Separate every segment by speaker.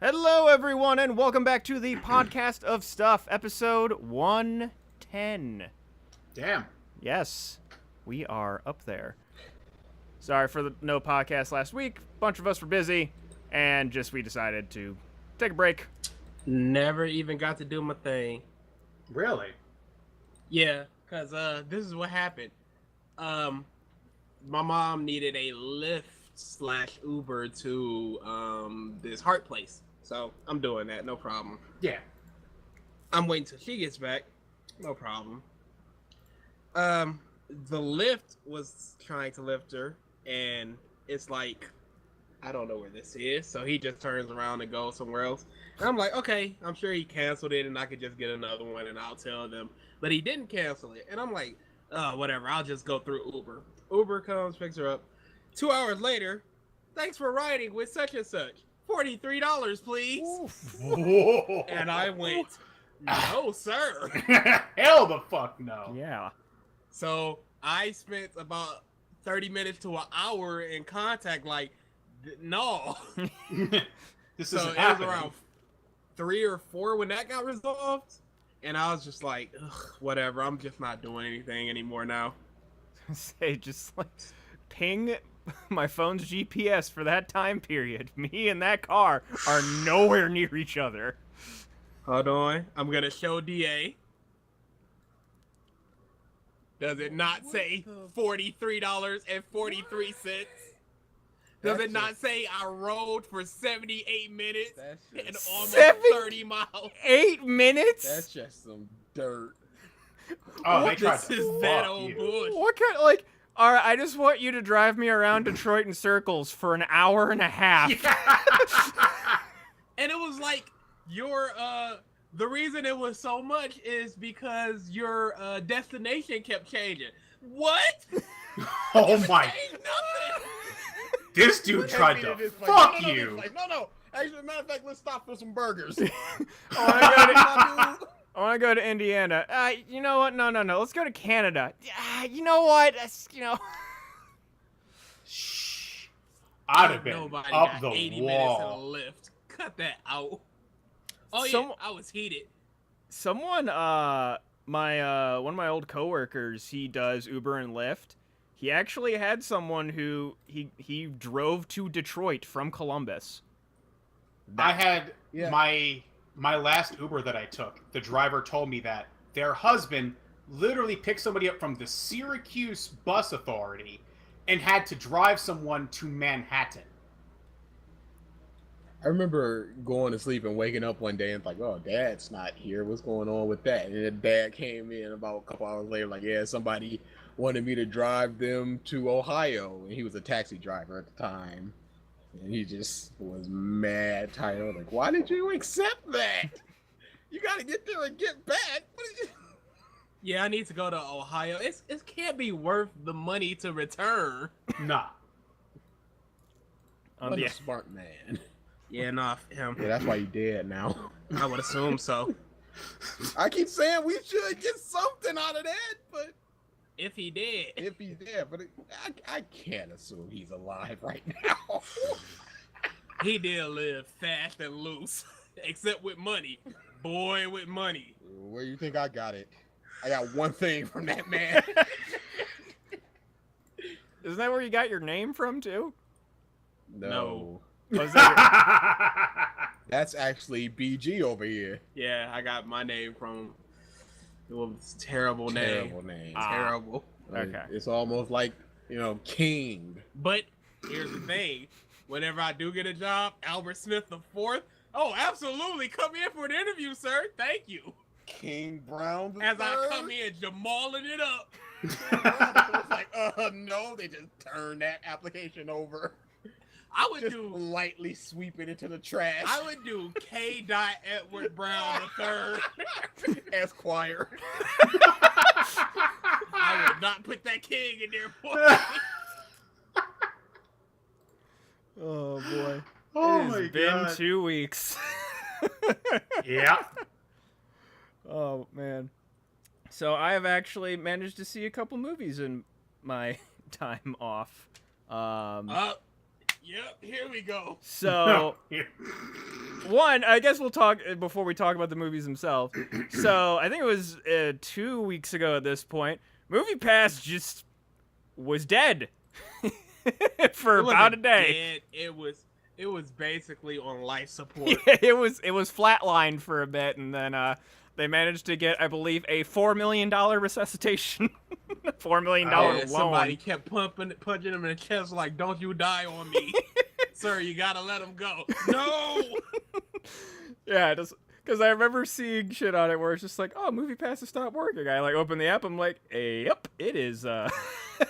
Speaker 1: Hello, everyone, and welcome back to the Podcast of Stuff, episode 110.
Speaker 2: Damn.
Speaker 1: Yes, we are up there. Sorry for the no podcast last week. A bunch of us were busy, and we decided to take a break.
Speaker 3: Never even got to do my thing.
Speaker 2: Really?
Speaker 3: Yeah, because this is what happened. My mom needed a Lyft/Uber to this Heart place. So I'm doing that, no problem.
Speaker 2: Yeah.
Speaker 3: I'm waiting till she gets back. No problem. The Lyft was trying to lift her, and it's like, I don't know where this is. So he just turns around and goes somewhere else. And I'm like, okay, I'm sure he canceled it and I could just get another one and I'll tell them. But he didn't cancel it. And I'm like, whatever, I'll just go through Uber. Uber comes, picks her up. 2 hours later, thanks for riding with such and such. $43, please.
Speaker 2: Whoa.
Speaker 3: And I went, no, sir.
Speaker 2: Hell the fuck no.
Speaker 1: Yeah.
Speaker 3: So I spent about 30 minutes to an hour in contact, like, no.
Speaker 2: This
Speaker 3: So
Speaker 2: isn't
Speaker 3: it was
Speaker 2: happening.
Speaker 3: around 3 or 4 when that got resolved. And I was just like, ugh, whatever, I'm just not doing anything anymore now.
Speaker 1: Say, just like, ping my phone's GPS for that time period. Me and that car are nowhere near each other.
Speaker 3: Hold on. I'm going to show DA. Does it not say $43.43? Does it not say I rode for 78 minutes and almost 30 miles?
Speaker 1: 8 minutes?
Speaker 4: That's just some dirt.
Speaker 2: Oh, they tried
Speaker 3: This
Speaker 2: to
Speaker 3: is that
Speaker 2: fuck
Speaker 3: old
Speaker 2: you.
Speaker 3: bush.
Speaker 1: What kind of, like, alright, I just want you to drive me around Detroit in circles for an hour and a half.
Speaker 3: And it was like, your, the reason it was so much is because your destination kept changing. What?
Speaker 2: Oh my.
Speaker 3: Ain't nothing.
Speaker 2: This dude tried to
Speaker 4: It's like,
Speaker 2: fuck
Speaker 4: no, no,
Speaker 2: you.
Speaker 4: it's like, no. Actually, matter of fact, let's stop for some burgers.
Speaker 1: I want to go to Indiana. You know what? No. Let's go to Canada. You know what?
Speaker 2: Shh. I'd have been
Speaker 3: Nobody
Speaker 2: up
Speaker 3: got
Speaker 2: the
Speaker 3: 80 minutes in a
Speaker 2: wall.
Speaker 3: lift. Cut that out. Oh yeah,
Speaker 1: Some-
Speaker 3: I was heated.
Speaker 1: Someone, one of my old coworkers, he does Uber and Lyft. He actually had someone who he drove to Detroit from Columbus.
Speaker 2: I had
Speaker 4: Yeah.
Speaker 2: my last Uber that I took. The driver told me that their husband literally picked somebody up from the Syracuse Bus Authority and had to drive someone to Manhattan.
Speaker 4: I remember going to sleep and waking up one day and like, oh, Dad's not here. What's going on with that? And then Dad came in about a couple hours later, like, yeah, somebody wanted me to drive them to Ohio. And he was a taxi driver at the time. And he just was mad tired. Like, why did you accept that? You got to get there and get back. What is it?
Speaker 3: Yeah, I need to go to Ohio. It can't be worth the money to return.
Speaker 2: Nah.
Speaker 1: On
Speaker 4: I'm
Speaker 1: the
Speaker 4: a smart man.
Speaker 3: Yeah, nah, him.
Speaker 4: Yeah, that's why you dead now.
Speaker 3: I would assume so.
Speaker 4: I keep saying we should get something out of that, but
Speaker 3: If he did.
Speaker 4: if he's there, but I can't assume he's alive right now.
Speaker 3: He did live fast and loose. Except with money. Boy, with money.
Speaker 4: Where you think I got it? I got one thing from that man.
Speaker 1: Isn't that where you got your name from too?
Speaker 3: No.
Speaker 1: Was that
Speaker 4: That's actually BG over here.
Speaker 3: Yeah, I got my name from it was a terrible name.
Speaker 4: Terrible name.
Speaker 3: Terrible.
Speaker 1: Okay.
Speaker 4: It's almost like, King.
Speaker 3: But here's the thing. Whenever I do get a job, Albert Smith the Fourth. Oh, absolutely. Come in for an interview, sir. Thank you.
Speaker 4: King Brown the
Speaker 3: As I
Speaker 4: third?
Speaker 3: come in, Jamaling it up.
Speaker 4: It's like, no, they just turned that application over.
Speaker 3: I would
Speaker 4: Just
Speaker 3: do
Speaker 4: lightly sweep it into the trash.
Speaker 3: I would do K. Edward Brown III.
Speaker 4: Esquire.
Speaker 3: I would not put that king in there. Boy.
Speaker 1: Oh boy.
Speaker 2: Oh
Speaker 1: It's
Speaker 2: my
Speaker 1: been
Speaker 2: god.
Speaker 1: 2 weeks.
Speaker 2: Yeah.
Speaker 1: Oh man. So I have actually managed to see a couple movies in my time off.
Speaker 3: Yep, here we go.
Speaker 1: So, one, I guess we'll talk before we talk about the movies themselves. So, I think it was 2 weeks ago at this point, MoviePass just was dead for
Speaker 3: It
Speaker 1: about a
Speaker 3: wasn't
Speaker 1: day.
Speaker 3: dead. It was basically on life support.
Speaker 1: It was flatlined for a bit, and then they managed to get, I believe, a $4 million resuscitation, $4 million loan.
Speaker 3: Somebody kept punching him in the chest like, "Don't you die on me, sir! You gotta let him go." No.
Speaker 1: Yeah, just because I remember seeing shit on it where it's just like, "Oh, MoviePass has stopped working." I like open the app, I'm like, "Yep, it is.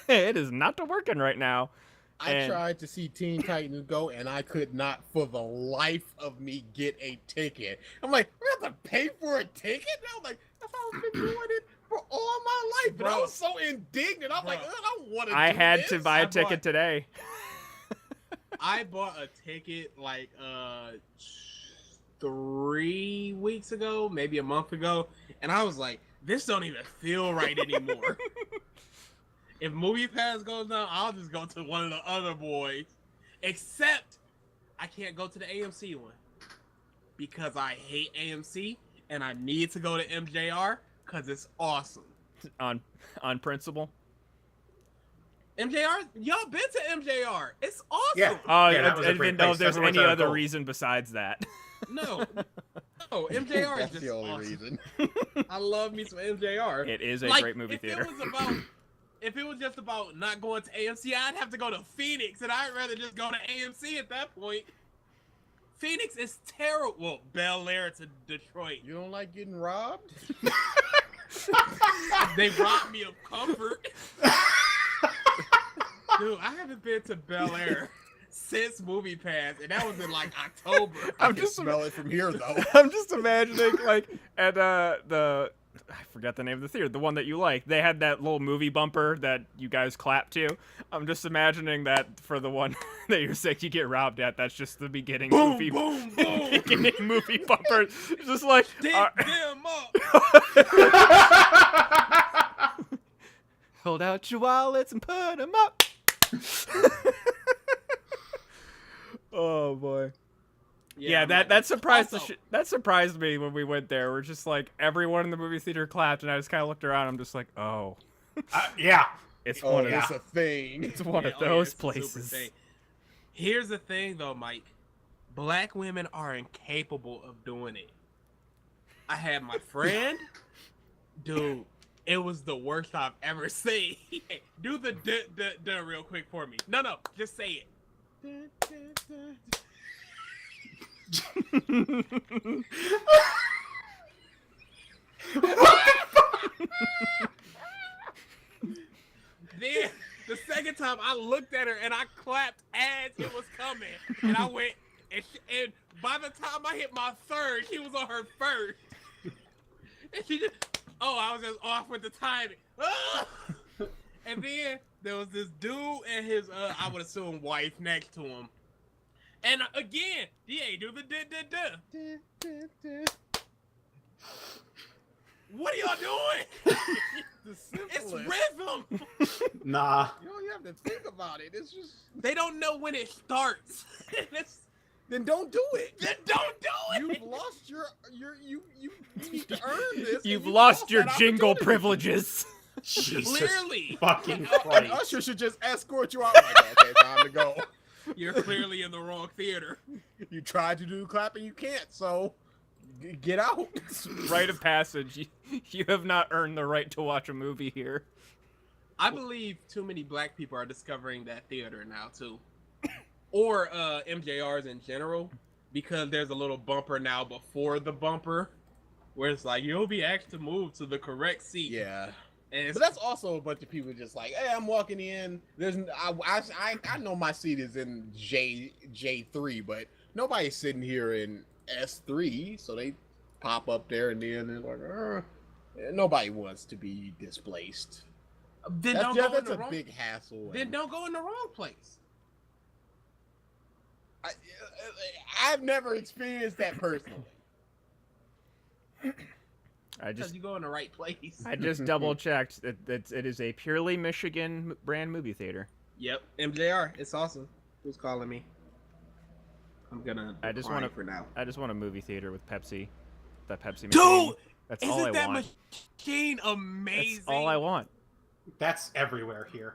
Speaker 1: It is not working right now."
Speaker 4: I tried to see Teen Titans Go, and I could not, for the life of me, get a ticket. I'm like, we have to pay for a ticket? And I was like, that's how I've been doing it for all my life. But I was so indignant. I'm like, I don't want to.
Speaker 1: I had to buy a ticket today.
Speaker 3: I bought a ticket like 3 weeks ago, maybe a month ago, and I was like, this don't even feel right anymore. If MoviePass goes down, I'll just go to one of the other boys. Except I can't go to the AMC one because I hate AMC and I need to go to MJR because it's awesome.
Speaker 1: On principle.
Speaker 3: MJR, y'all been to MJR? It's awesome.
Speaker 2: Yeah.
Speaker 1: Oh,
Speaker 2: Yeah,
Speaker 1: yeah,
Speaker 2: that
Speaker 1: I
Speaker 2: was a
Speaker 1: didn't
Speaker 2: great
Speaker 1: know
Speaker 2: place.
Speaker 1: if there's
Speaker 2: Everyone's
Speaker 1: any
Speaker 2: out of
Speaker 1: other
Speaker 2: gold.
Speaker 1: reason besides that.
Speaker 3: No, MJR
Speaker 4: That's
Speaker 3: is just
Speaker 4: the only
Speaker 3: awesome.
Speaker 4: reason.
Speaker 3: I love me some MJR.
Speaker 1: It is a
Speaker 3: Like,
Speaker 1: great movie theater.
Speaker 3: If it was just about not going to AMC, I'd have to go to Phoenix, and I'd rather just go to AMC at that point. Phoenix is terrible. Well, Bel Air to Detroit.
Speaker 4: You don't like getting robbed?
Speaker 3: They robbed me of comfort. Dude, I haven't been to Bel Air since MoviePass, and that was in like October.
Speaker 4: I
Speaker 1: I'm
Speaker 4: can
Speaker 1: just
Speaker 4: smell it from here, though.
Speaker 1: I'm just imagining like at I forgot the name of the theater, the one that you like. They had that little movie bumper that you guys clap to. I'm just imagining that for the one that you're saying you get robbed at. That's just the beginning
Speaker 3: Boom,
Speaker 1: movie,
Speaker 3: boom, boom.
Speaker 1: beginning movie bumper. It's just like
Speaker 3: Dig them up.
Speaker 1: hold out your wallets and put them up. Oh boy. Yeah, that surprised
Speaker 3: Also-
Speaker 1: that surprised me when we went there. We're just like everyone in the movie theater clapped, and I just kind of looked around. I'm just like, oh,
Speaker 2: Yeah.
Speaker 1: it's
Speaker 4: Oh,
Speaker 1: one of
Speaker 4: it's a thing.
Speaker 1: it's one of
Speaker 3: Yeah,
Speaker 1: those
Speaker 3: it's a super
Speaker 1: places.
Speaker 3: thing. Here's the thing, though, Mike. Black women are incapable of doing it. I had my friend, dude. It was the worst I've ever seen. Do the real quick for me. No, just say it. Then the second time I looked at her and I clapped as it was coming, and I went, and by the time I hit my third, she was on her first, and she just, I was just off with the timing. And then there was this dude and his, I would assume wife next to him, and again, DA do the da. What are y'all doing?
Speaker 4: The
Speaker 3: It's
Speaker 4: simplest.
Speaker 3: rhythm.
Speaker 2: Nah.
Speaker 4: You don't even have to think about it. It's just
Speaker 3: They don't know when it starts.
Speaker 4: then don't do it.
Speaker 3: Then don't do it.
Speaker 4: You've lost your you need to earn this. and
Speaker 1: You've lost your
Speaker 4: that
Speaker 1: jingle
Speaker 4: opportunity.
Speaker 1: privileges.
Speaker 2: Jesus
Speaker 3: Clearly,
Speaker 2: fucking
Speaker 4: An
Speaker 2: Christ.
Speaker 4: usher should just escort you out. Like, okay, time to go.
Speaker 3: you're clearly in the wrong theater.
Speaker 4: You tried to do clapping, you can't. So get out.
Speaker 1: Rite of passage. You have not earned the right to watch a movie here.
Speaker 3: I believe too many black people are discovering that theater now too, or MJRs in general, because there's a little bumper now before the bumper, where it's like you'll be asked to move to the correct seat.
Speaker 4: Yeah.
Speaker 3: And it's,
Speaker 4: But that's also a bunch of people just like, hey, I'm walking in. There's I know my seat is in J3, but nobody's sitting here in S3, so they pop up there and then they're like, nobody wants to be displaced.
Speaker 3: then
Speaker 4: That's,
Speaker 3: don't
Speaker 4: yeah,
Speaker 3: go in
Speaker 4: that's
Speaker 3: the
Speaker 4: a
Speaker 3: wrong.
Speaker 4: big hassle.
Speaker 3: Then
Speaker 4: and
Speaker 3: don't go in the wrong place.
Speaker 4: I've never experienced that personally.
Speaker 1: I
Speaker 3: Because
Speaker 1: just
Speaker 3: you go in the right place.
Speaker 1: I just double checked. It is a purely Michigan brand movie theater.
Speaker 3: Yep, MJR. It's awesome. Who's calling me? I'm gonna.
Speaker 1: I just
Speaker 3: decline
Speaker 1: want
Speaker 3: for now.
Speaker 1: I just want a movie theater with Pepsi. That Pepsi machine.
Speaker 3: Dude,
Speaker 1: That's all I
Speaker 3: isn't that
Speaker 1: want.
Speaker 3: machine amazing?
Speaker 1: That's all I want.
Speaker 2: That's everywhere here.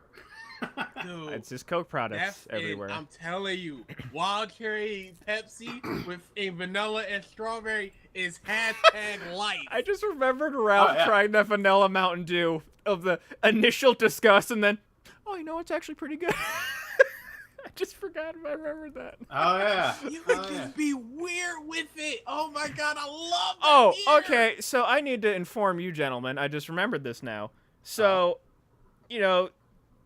Speaker 3: Dude,
Speaker 1: It's just Coke products
Speaker 3: that's
Speaker 1: everywhere.
Speaker 3: I'm telling you, wild cherry Pepsi with a vanilla and strawberry is #life.
Speaker 1: I just remembered Ralph
Speaker 2: Oh, yeah.
Speaker 1: trying that vanilla Mountain Dew of the initial disgust and then, oh, you know, it's actually pretty good. I just forgot if I remembered that.
Speaker 2: Oh yeah.
Speaker 3: You can
Speaker 2: Oh, yeah.
Speaker 3: just be weird with it. Oh my god, I love that
Speaker 1: Oh,
Speaker 3: beer.
Speaker 1: okay. So I need to inform you, gentlemen. I just remembered this now. So, you know,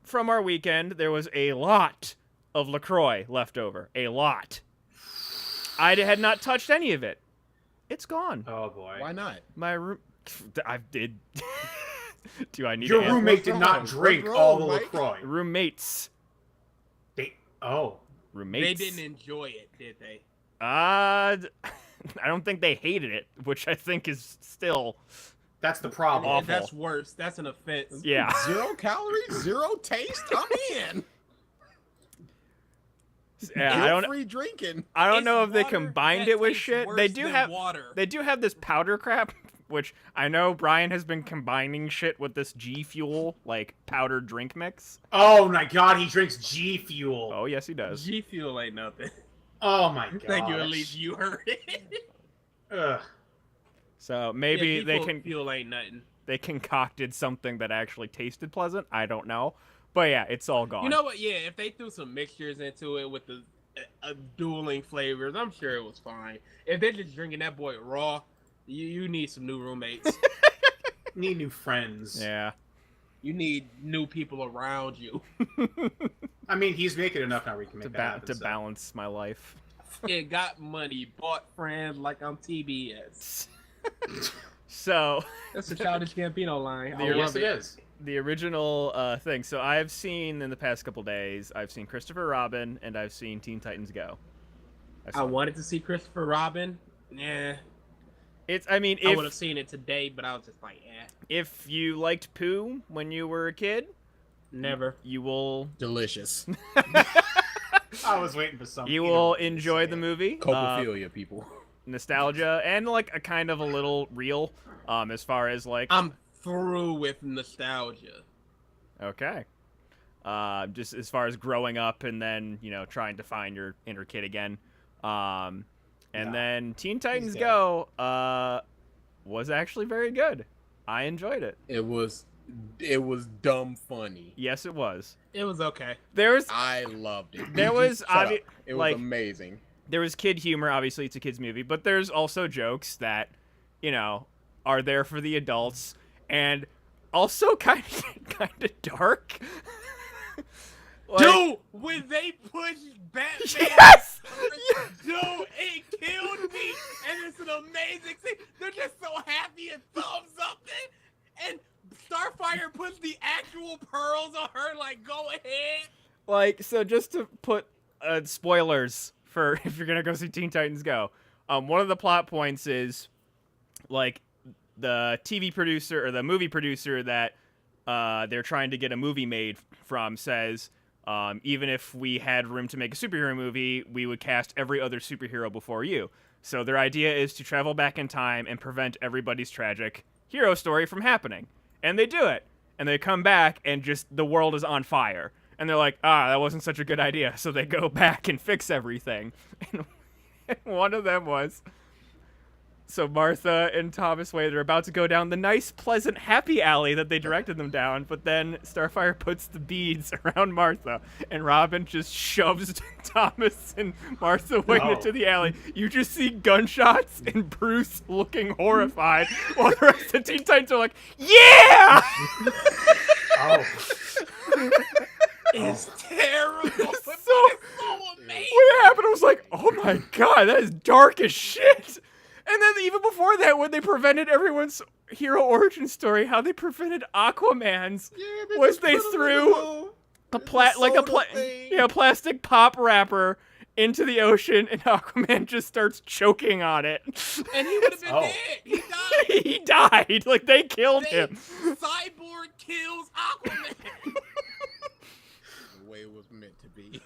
Speaker 1: from our weekend, there was a lot of LaCroix left over. A lot. I had not touched any of it. It's gone.
Speaker 2: Oh boy.
Speaker 4: Why not?
Speaker 1: My room. I did. Do I need
Speaker 2: Your
Speaker 1: to answer?
Speaker 2: roommate
Speaker 4: What's
Speaker 2: did
Speaker 4: wrong?
Speaker 2: not
Speaker 4: What's
Speaker 2: drink
Speaker 4: wrong,
Speaker 2: all the
Speaker 4: Mike?
Speaker 2: LaCroix.
Speaker 1: Roommates.
Speaker 2: Oh.
Speaker 3: They
Speaker 1: Roommates.
Speaker 3: didn't enjoy it, did they?
Speaker 1: I don't think they hated it, which I think is still.
Speaker 2: That's the problem.
Speaker 1: Awful.
Speaker 3: That's worse. That's an offense.
Speaker 1: Yeah.
Speaker 4: 0 calories, 0 taste. I'm in.
Speaker 1: Yeah, I don't.
Speaker 4: Free drinking.
Speaker 1: I don't
Speaker 3: It's
Speaker 1: know if they
Speaker 3: water
Speaker 1: combined
Speaker 3: that
Speaker 1: it with
Speaker 3: tastes
Speaker 1: shit.
Speaker 3: worse
Speaker 1: They do
Speaker 3: than
Speaker 1: have.
Speaker 3: water.
Speaker 1: They do have this powder crap, which I know Brian has been combining shit with this G Fuel like powdered drink mix.
Speaker 2: Oh my god, he drinks G Fuel.
Speaker 1: Oh yes, he does.
Speaker 3: G Fuel ain't nothing.
Speaker 2: Oh my god.
Speaker 3: Thank you. At least you heard it.
Speaker 2: Ugh.
Speaker 1: So maybe
Speaker 3: Yeah,
Speaker 1: they
Speaker 3: G
Speaker 1: can
Speaker 3: Fuel ain't nothing.
Speaker 1: they concocted something that actually tasted pleasant. I don't know, but yeah, it's all gone.
Speaker 3: You know what? Yeah, if they threw some mixtures into it with the dueling flavors, I'm sure it was fine. If they're just drinking that boy raw, you need some new roommates.
Speaker 2: Need new friends.
Speaker 1: Yeah.
Speaker 3: You need new people around you.
Speaker 2: I mean, he's making enough now where he can make that happen.
Speaker 1: To
Speaker 2: so.
Speaker 1: balance my life.
Speaker 3: It got money, bought friends like I'm TBS.
Speaker 1: So
Speaker 3: That's a Childish Gambino line. I
Speaker 1: The-
Speaker 3: love
Speaker 2: Yes, it is.
Speaker 1: the original thing. So I've seen in the past couple days, I've seen Christopher Robin and I've seen Teen Titans Go.
Speaker 3: I wanted to see Christopher Robin. Yeah,
Speaker 1: It's. I mean,
Speaker 3: I would have
Speaker 1: if
Speaker 3: seen it today, but I was just like,
Speaker 1: if you liked Pooh when you were a kid,
Speaker 3: never.
Speaker 1: you will
Speaker 4: Delicious.
Speaker 2: I was waiting for something.
Speaker 1: you will enjoy the movie.
Speaker 4: Copophilia, people.
Speaker 1: Nostalgia and like a kind of a little real, as far as like
Speaker 3: I'm through with nostalgia.
Speaker 1: okay. Just as far as growing up and then, you know, trying to find your inner kid again. And
Speaker 2: Yeah.
Speaker 1: then Teen Titans
Speaker 2: dead.
Speaker 1: Go was actually very good. I enjoyed it.
Speaker 4: It was dumb funny.
Speaker 1: Yes, it was.
Speaker 3: It was okay.
Speaker 1: There was
Speaker 4: I loved it.
Speaker 1: There was
Speaker 4: Shut up.
Speaker 1: obvi-
Speaker 4: It was
Speaker 1: like-
Speaker 4: amazing.
Speaker 1: there was kid humor. Obviously, it's a kids movie, but there's also jokes that, you know, are there for the adults and also kind of dark. Like-
Speaker 3: Dude, when they pushed Batman,
Speaker 1: Yes!
Speaker 3: dude, it killed me. And it's an amazing scene. They're just so happy and thumbs up it. And Starfire puts the actual pearls on her, like, go ahead.
Speaker 1: Like, so just to put spoilers for if you're gonna go see Teen Titans Go, one of the plot points is like the TV producer or the movie producer that they're trying to get a movie made from says, even if we had room to make a superhero movie, we would cast every other superhero before you. So their idea is to travel back in time and prevent everybody's tragic hero story from happening. And they do it. And they come back and just the world is on fire. And they're like, that wasn't such a good idea. So they go back and fix everything. And one of them was, so Martha and Thomas Wayne are about to go down the nice, pleasant, happy alley that they directed them down, but then Starfire puts the beads around Martha, and Robin just shoves Thomas and Martha Wayne
Speaker 2: No.
Speaker 1: into the alley. You just see gunshots and Bruce looking horrified, while the rest of Teen Titans are like, yeah!
Speaker 2: Oh.
Speaker 3: It's terrible. but
Speaker 1: So-
Speaker 3: it's so amazing.
Speaker 1: When it happened, I was like, oh my god, that is dark as shit. And then even before that, when they prevented everyone's hero origin story, how they prevented Aquaman's was they threw a plastic pop wrapper into the ocean, and Aquaman just starts choking on it.
Speaker 3: And he would have been
Speaker 2: Oh.
Speaker 3: dead. He died.
Speaker 1: He died. Like they killed him.
Speaker 3: Cyborg kills Aquaman.
Speaker 4: The way it was meant to be.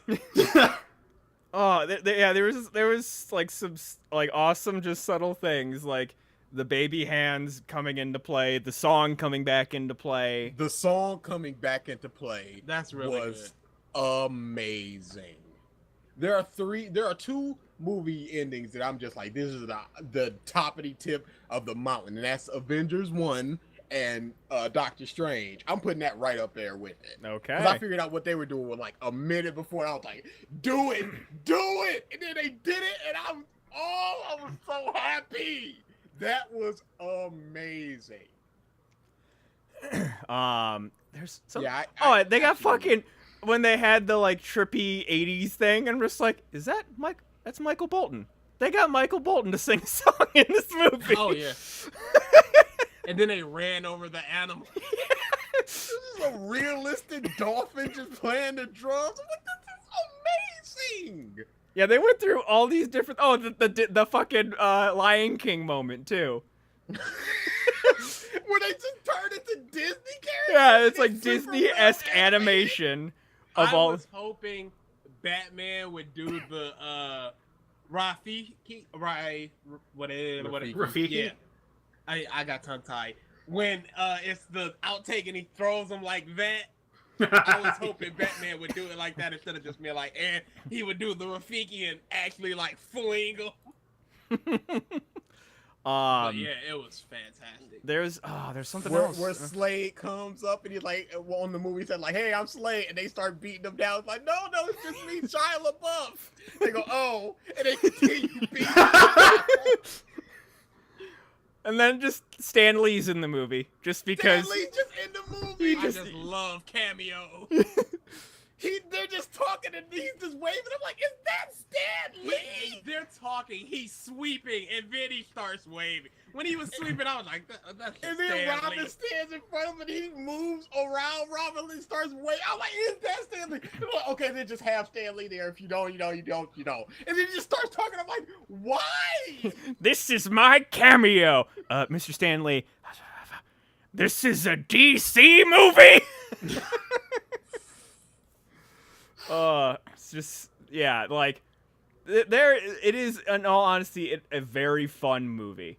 Speaker 1: Oh, yeah, there was like some like awesome, just subtle things like the baby hands coming into play, the song coming back into play.
Speaker 4: The song coming back into play
Speaker 3: That's really
Speaker 4: was amazing. There are two movie endings that I'm just like, this is the top of the tip of the mountain, and that's Avengers 1 and Doctor Strange. I'm putting that right up there with it.
Speaker 1: Okay.
Speaker 4: Because I figured out what they were doing like a minute before. I was like, do it! And then they did it, and I was so happy. That was amazing.
Speaker 1: There's some.
Speaker 4: Yeah,
Speaker 1: They got
Speaker 4: absolutely.
Speaker 1: fucking when they had the like trippy '80s thing, and I'm just like, is that Mike? That's Michael Bolton. They got Michael Bolton to sing a song in this movie.
Speaker 3: Oh yeah. And then they ran over the animal.
Speaker 4: This is a realistic dolphin just playing the drums. I'm like, this is amazing.
Speaker 1: Yeah, they went through all these different. Oh, the fucking Lion King moment too.
Speaker 4: Where they just turned into Disney characters.
Speaker 1: Yeah, it's like
Speaker 4: Super well animated.
Speaker 1: Disney-esque animation of
Speaker 3: I
Speaker 1: all.
Speaker 3: was hoping Batman would do the Rafiki, right? What it?
Speaker 2: Rafiki?
Speaker 3: Yeah, I got tongue tied. When it's the outtake and he throws them like that. I was hoping Batman would do it like that instead of just being like, and he would do the Rafiki and actually like fling them. But yeah, it was fantastic.
Speaker 1: There's something
Speaker 4: Where
Speaker 1: else.
Speaker 4: Slade comes up and he's like, on the movie said like, "Hey, I'm Slade," and they start beating him down. It's like, no, it's just me, Shia LaBeouf. They go, "Oh," and they continue beating him down.
Speaker 1: And then just Stan Lee's in the movie, just because.
Speaker 4: Stan Lee's just in the movie.
Speaker 3: I just love cameo.
Speaker 4: They're just talking and he's just waving. I'm like, is that Stan Lee?
Speaker 3: They're talking, he's sweeping, and then he starts waving. When he was sweeping, I was like, that's
Speaker 4: And
Speaker 3: Stan
Speaker 4: then Robin
Speaker 3: Lee.
Speaker 4: stands in front of him and he moves around Robin and starts waving. I'm like, is that Stan Lee? And I'm like, okay, then just have Stan Lee there. If you don't, you don't. And then he just starts talking. I'm like, why?
Speaker 1: This is my cameo, Mr. Stanley. This is a DC movie. It's just like there. It is, in all honesty, a very fun movie.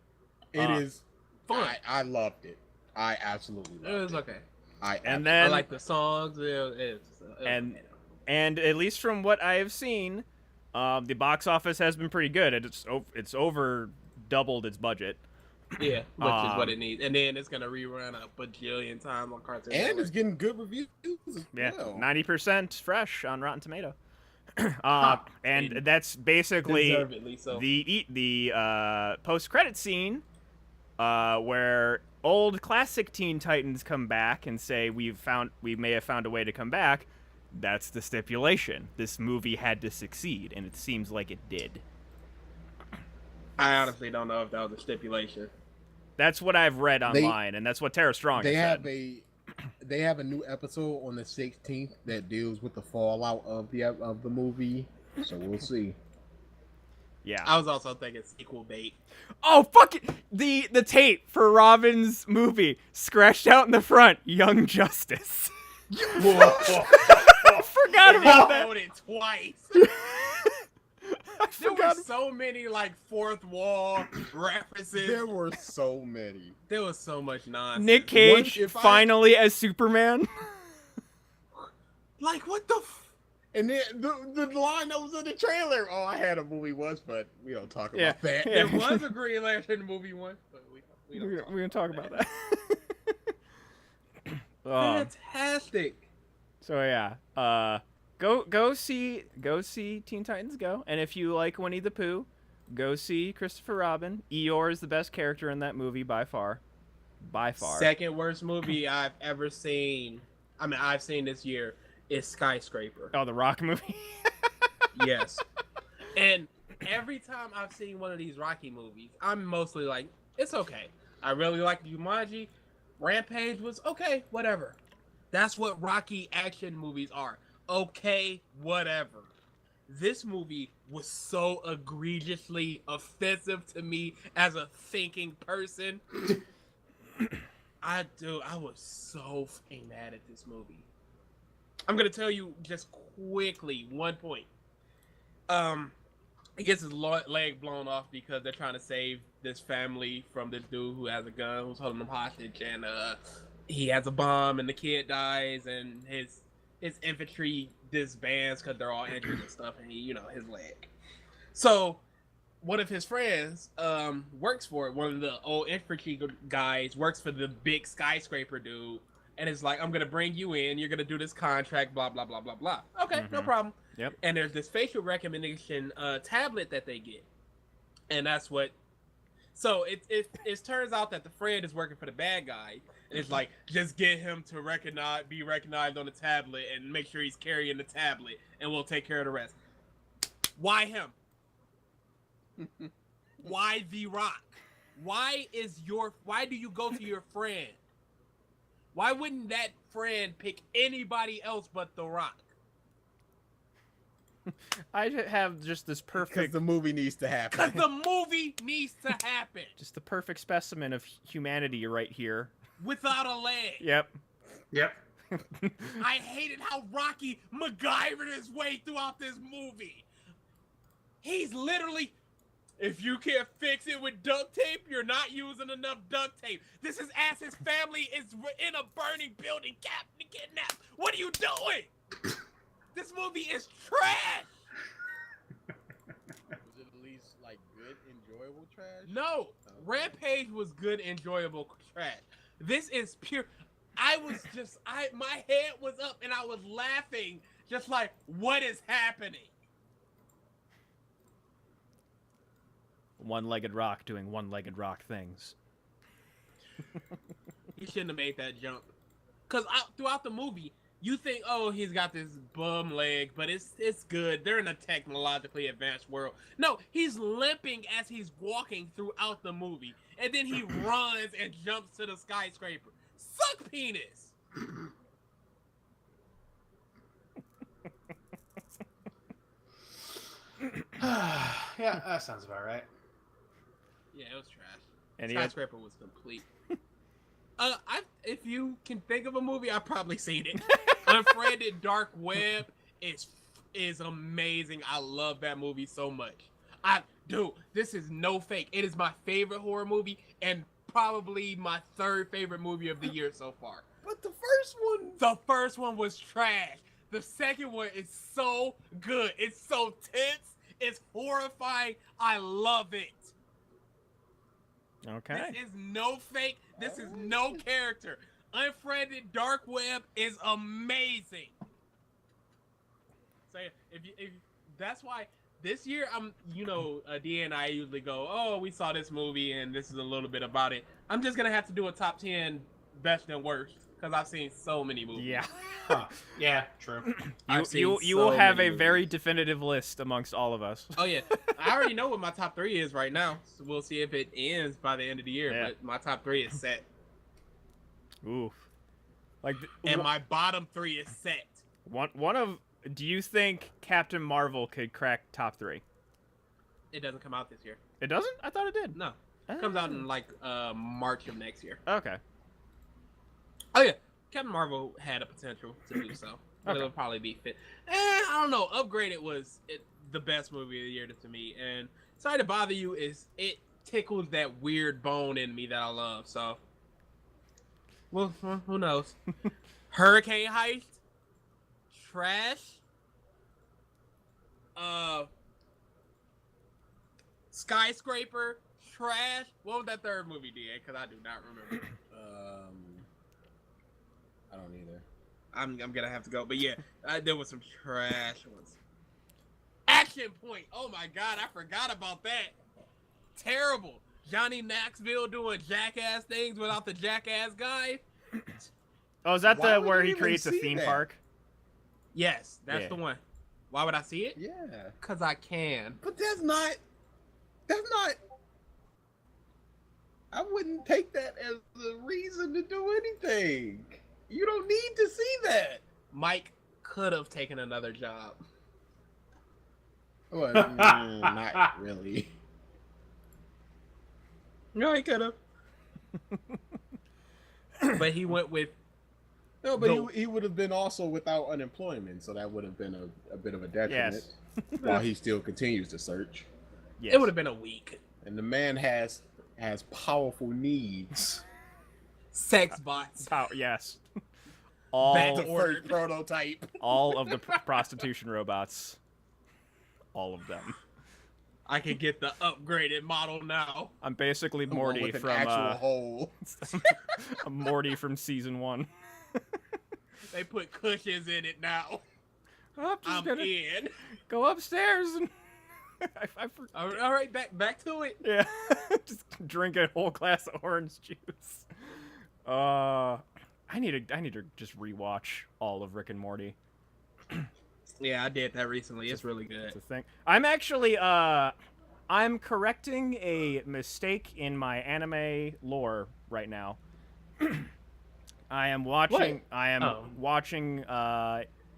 Speaker 4: It is
Speaker 3: fun.
Speaker 4: I loved it. I absolutely loved it.
Speaker 3: It was okay.
Speaker 1: And
Speaker 3: I
Speaker 1: then
Speaker 3: like the songs. It was
Speaker 1: and
Speaker 3: okay.
Speaker 1: and at least from what I have seen, the box office has been pretty good. It's over doubled its budget.
Speaker 3: Yeah, which is what it needs. And then it's gonna rerun a bajillion times on Cartoon
Speaker 4: And
Speaker 3: Network.
Speaker 4: it's getting good reviews as
Speaker 1: Yeah,
Speaker 4: well.
Speaker 1: 90% fresh on Rotten Tomato. And
Speaker 3: And
Speaker 1: that's basically
Speaker 3: Deservedly so.
Speaker 1: the post-credit scene where old classic Teen Titans come back and say we may have found a way to come back. That's the stipulation. This movie had to succeed, and it seems like it did.
Speaker 3: I honestly don't know if that was a stipulation.
Speaker 1: That's what I've read online, and that's what Tara Strong
Speaker 4: They
Speaker 1: has
Speaker 4: have
Speaker 1: said.
Speaker 4: they have a new episode on the 16th that deals with the fallout of the movie. So we'll see.
Speaker 1: Yeah.
Speaker 3: I was also thinking sequel bait.
Speaker 1: Oh, fuck it! The tape for Robin's movie, scratched out in the front, Young Justice. I forgot about that.
Speaker 3: Wrote it twice.
Speaker 1: I
Speaker 3: There
Speaker 1: forgot.
Speaker 3: were so many like fourth wall references.
Speaker 4: There were so many.
Speaker 3: There was so much nonsense.
Speaker 1: Nick Cage
Speaker 4: if I-
Speaker 1: finally as Superman.
Speaker 3: Like what the?
Speaker 4: And then the line that was in the trailer. Oh, I had a movie once, but we don't talk about
Speaker 1: Yeah,
Speaker 4: that.
Speaker 1: yeah.
Speaker 3: There was a Green Lantern movie once, but we don't.
Speaker 1: We're gonna talk about that.
Speaker 3: Fantastic.
Speaker 1: So yeah, go see Teen Titans Go, and if you like Winnie the Pooh, go see Christopher Robin. Eeyore is the best character in that movie by far.
Speaker 3: Second worst movie I've ever seen. I mean, I've seen this year is Skyscraper.
Speaker 1: Oh, the Rock movie.
Speaker 3: Yes. And every time I've seen one of these Rocky movies, I'm mostly like, it's okay. I really like Jumanji. Rampage was okay, whatever. That's what Rocky action movies are. Okay, whatever. This movie was so egregiously offensive to me as a thinking person. I was so fucking mad at this movie. I'm gonna tell you just quickly one point. He gets his leg blown off because they're trying to save this family from this dude who has a gun, who's holding them hostage, and he has a bomb, and the kid dies, and his infantry disbands because they're all injured and stuff, and his leg. So one of his friends works for it. One of the old infantry guys works for the big skyscraper dude, and is like, I'm gonna bring you in. You're gonna do this contract. Blah blah blah blah blah. Okay, no problem.
Speaker 1: Yep.
Speaker 3: And there's this facial recognition tablet that they get, and that's what. So it turns out that the friend is working for the bad guy, and it's like, just get him to be recognized on the tablet, and make sure he's carrying the tablet, and we'll take care of the rest. Why him? Why The Rock? Why do you go to your friend? Why wouldn't that friend pick anybody else but The Rock?
Speaker 1: I have just this
Speaker 4: Because
Speaker 1: perfect,
Speaker 4: the movie needs to happen.
Speaker 3: Because the movie needs to happen
Speaker 1: just the perfect specimen of humanity right here.
Speaker 3: without a leg.
Speaker 1: Yep.
Speaker 2: Yep.
Speaker 3: I hated how Rocky MacGyvered his way throughout this movie. He's literally, if you can't fix it with duct tape, you're not using enough duct tape. This is as his family is in a burning building, kidnapped. What are you doing? This movie is trash.
Speaker 4: Was it at least like good, enjoyable trash?
Speaker 3: No, Rampage was good, enjoyable trash. This is pure. My head was up and I was laughing, just like, what is happening?
Speaker 1: One-legged rock doing one-legged rock things.
Speaker 3: He shouldn't have made that jump. Because throughout the movie, you think, oh, he's got this bum leg, but it's good. They're in a technologically advanced world. No, he's limping as he's walking throughout the movie. And then he runs and jumps to the skyscraper. Suck penis!
Speaker 2: Yeah, that sounds about right.
Speaker 3: Yeah, it was trash.
Speaker 1: And
Speaker 3: Skyscraper was complete. If you can think of a movie, I've probably seen it. Unfriended Dark Web is amazing. I love that movie so much. Dude, this is no fake. It is my favorite horror movie and probably my third favorite movie of the year so far.
Speaker 4: But the first one
Speaker 3: was trash. The second one is so good. It's so tense. It's horrifying. I love it.
Speaker 1: Okay.
Speaker 3: This is no fake. This is no character. Unfriended Dark Web is amazing. So if that's why this year D and I usually go, oh, we saw this movie and this is a little bit about it. I'm just gonna have to do a top 10 best and worst because I've seen so many movies.
Speaker 1: Yeah.
Speaker 2: Huh. Yeah, true.
Speaker 1: You will have a very definitive list amongst all of us.
Speaker 3: Oh yeah, I already know what my top 3 is right now. So we'll see if it ends by the end of the year.
Speaker 1: Yeah.
Speaker 3: But my top 3 is set,
Speaker 1: Oof. Like,
Speaker 3: and my bottom 3 is set.
Speaker 1: do you think Captain Marvel could crack top 3?
Speaker 3: It doesn't come out this year.
Speaker 1: It doesn't? I thought it did.
Speaker 3: No, it comes out in like March of next year.
Speaker 1: Okay.
Speaker 3: Oh yeah, Captain Marvel had a potential to do so. But
Speaker 1: Okay.
Speaker 3: it'll probably be fit. I don't know. Upgraded was the best movie of the year to me. And Sorry to Bother You it tickles that weird bone in me that I love. So, well, who knows? Hurricane Heist, trash. Skyscraper, trash. What was that third movie, DA? Because I do not remember.
Speaker 4: I don't either.
Speaker 3: I'm gonna have to go, but yeah, there was some trash ones. Action Point. Oh my god, I forgot about that. Terrible. Johnny Knoxville doing jackass things without the jackass guy.
Speaker 1: Oh, is that
Speaker 4: Why
Speaker 1: the
Speaker 4: would
Speaker 1: where
Speaker 4: you
Speaker 1: he
Speaker 4: even
Speaker 1: creates a
Speaker 4: see
Speaker 1: theme
Speaker 4: that?
Speaker 1: park?
Speaker 3: Yes, that's
Speaker 1: Yeah.
Speaker 3: the one. Why would I see it?
Speaker 4: Yeah.
Speaker 3: Cause I can.
Speaker 4: But that's not. I wouldn't take that as a reason to do anything. You don't need to see that.
Speaker 3: Mike could have taken another job.
Speaker 4: Well, not really.
Speaker 3: No, he could have. But he went with
Speaker 4: No, but
Speaker 2: The-
Speaker 4: he would have been also without unemployment, so that would have been a bit of a detriment.
Speaker 1: Yes.
Speaker 4: While he still continues to search,
Speaker 1: Yes.
Speaker 3: It would have been a week.
Speaker 4: and the man has powerful needs.
Speaker 3: Sex bots.
Speaker 1: Yes.
Speaker 3: Back
Speaker 4: The
Speaker 3: to order.
Speaker 4: first prototype.
Speaker 1: All of the prostitution robots. All of them.
Speaker 3: I can get the upgraded model now.
Speaker 1: I'm basically
Speaker 4: The one
Speaker 1: Morty
Speaker 4: with an
Speaker 1: from
Speaker 4: actual hole.
Speaker 1: I'm Morty from season 1.
Speaker 3: They put cushions in it now.
Speaker 1: Oh, I'm just
Speaker 3: I'm
Speaker 1: gonna
Speaker 3: in.
Speaker 1: go upstairs and
Speaker 3: All right, back to it.
Speaker 1: yeah, just drink a whole glass of orange juice. I need to just rewatch all of Rick and Morty.
Speaker 3: Yeah, I did that recently. It's really good.
Speaker 1: It's a thing. I'm actually I'm correcting a mistake in my anime lore right now. I am watching
Speaker 2: Oh.
Speaker 1: watching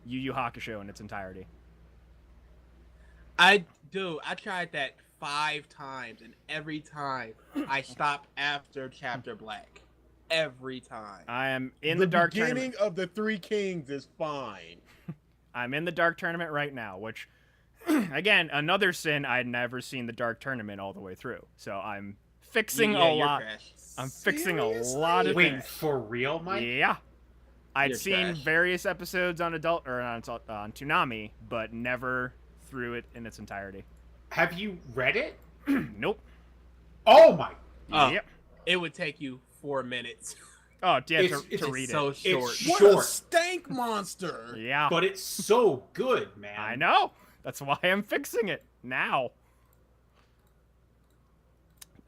Speaker 1: Yu Yu Hakusho in its entirety.
Speaker 3: I tried that 5 times, and every time I stopped after chapter black. Every time.
Speaker 1: I am in the dark
Speaker 4: beginning
Speaker 1: tournament.
Speaker 4: of the Three Kings is fine.
Speaker 1: I'm in the dark tournament right now, which again, another sin. I'd never seen the dark tournament all the way through. So I'm fixing
Speaker 3: Yeah,
Speaker 1: a
Speaker 3: you're
Speaker 1: lot.
Speaker 3: trash.
Speaker 1: I'm fixing a
Speaker 4: Seriously?
Speaker 1: lot of
Speaker 2: Wait,
Speaker 1: things.
Speaker 2: for real, Mike?
Speaker 1: Yeah. I'd
Speaker 3: You're
Speaker 1: seen
Speaker 3: trash.
Speaker 1: various episodes on Adult or on Toonami, but never through it in its entirety.
Speaker 2: Have you read it?
Speaker 1: Nope.
Speaker 2: Oh my!
Speaker 3: Oh,
Speaker 1: Yep.
Speaker 3: It would take you 4 minutes.
Speaker 1: Oh, yeah,
Speaker 2: It's-
Speaker 1: to
Speaker 2: it's
Speaker 1: read
Speaker 3: so
Speaker 1: it.
Speaker 3: short.
Speaker 2: It's
Speaker 4: What
Speaker 2: short,
Speaker 4: a stank monster!
Speaker 1: Yeah.
Speaker 2: but it's so good, man.
Speaker 1: I know. That's why I'm fixing it now.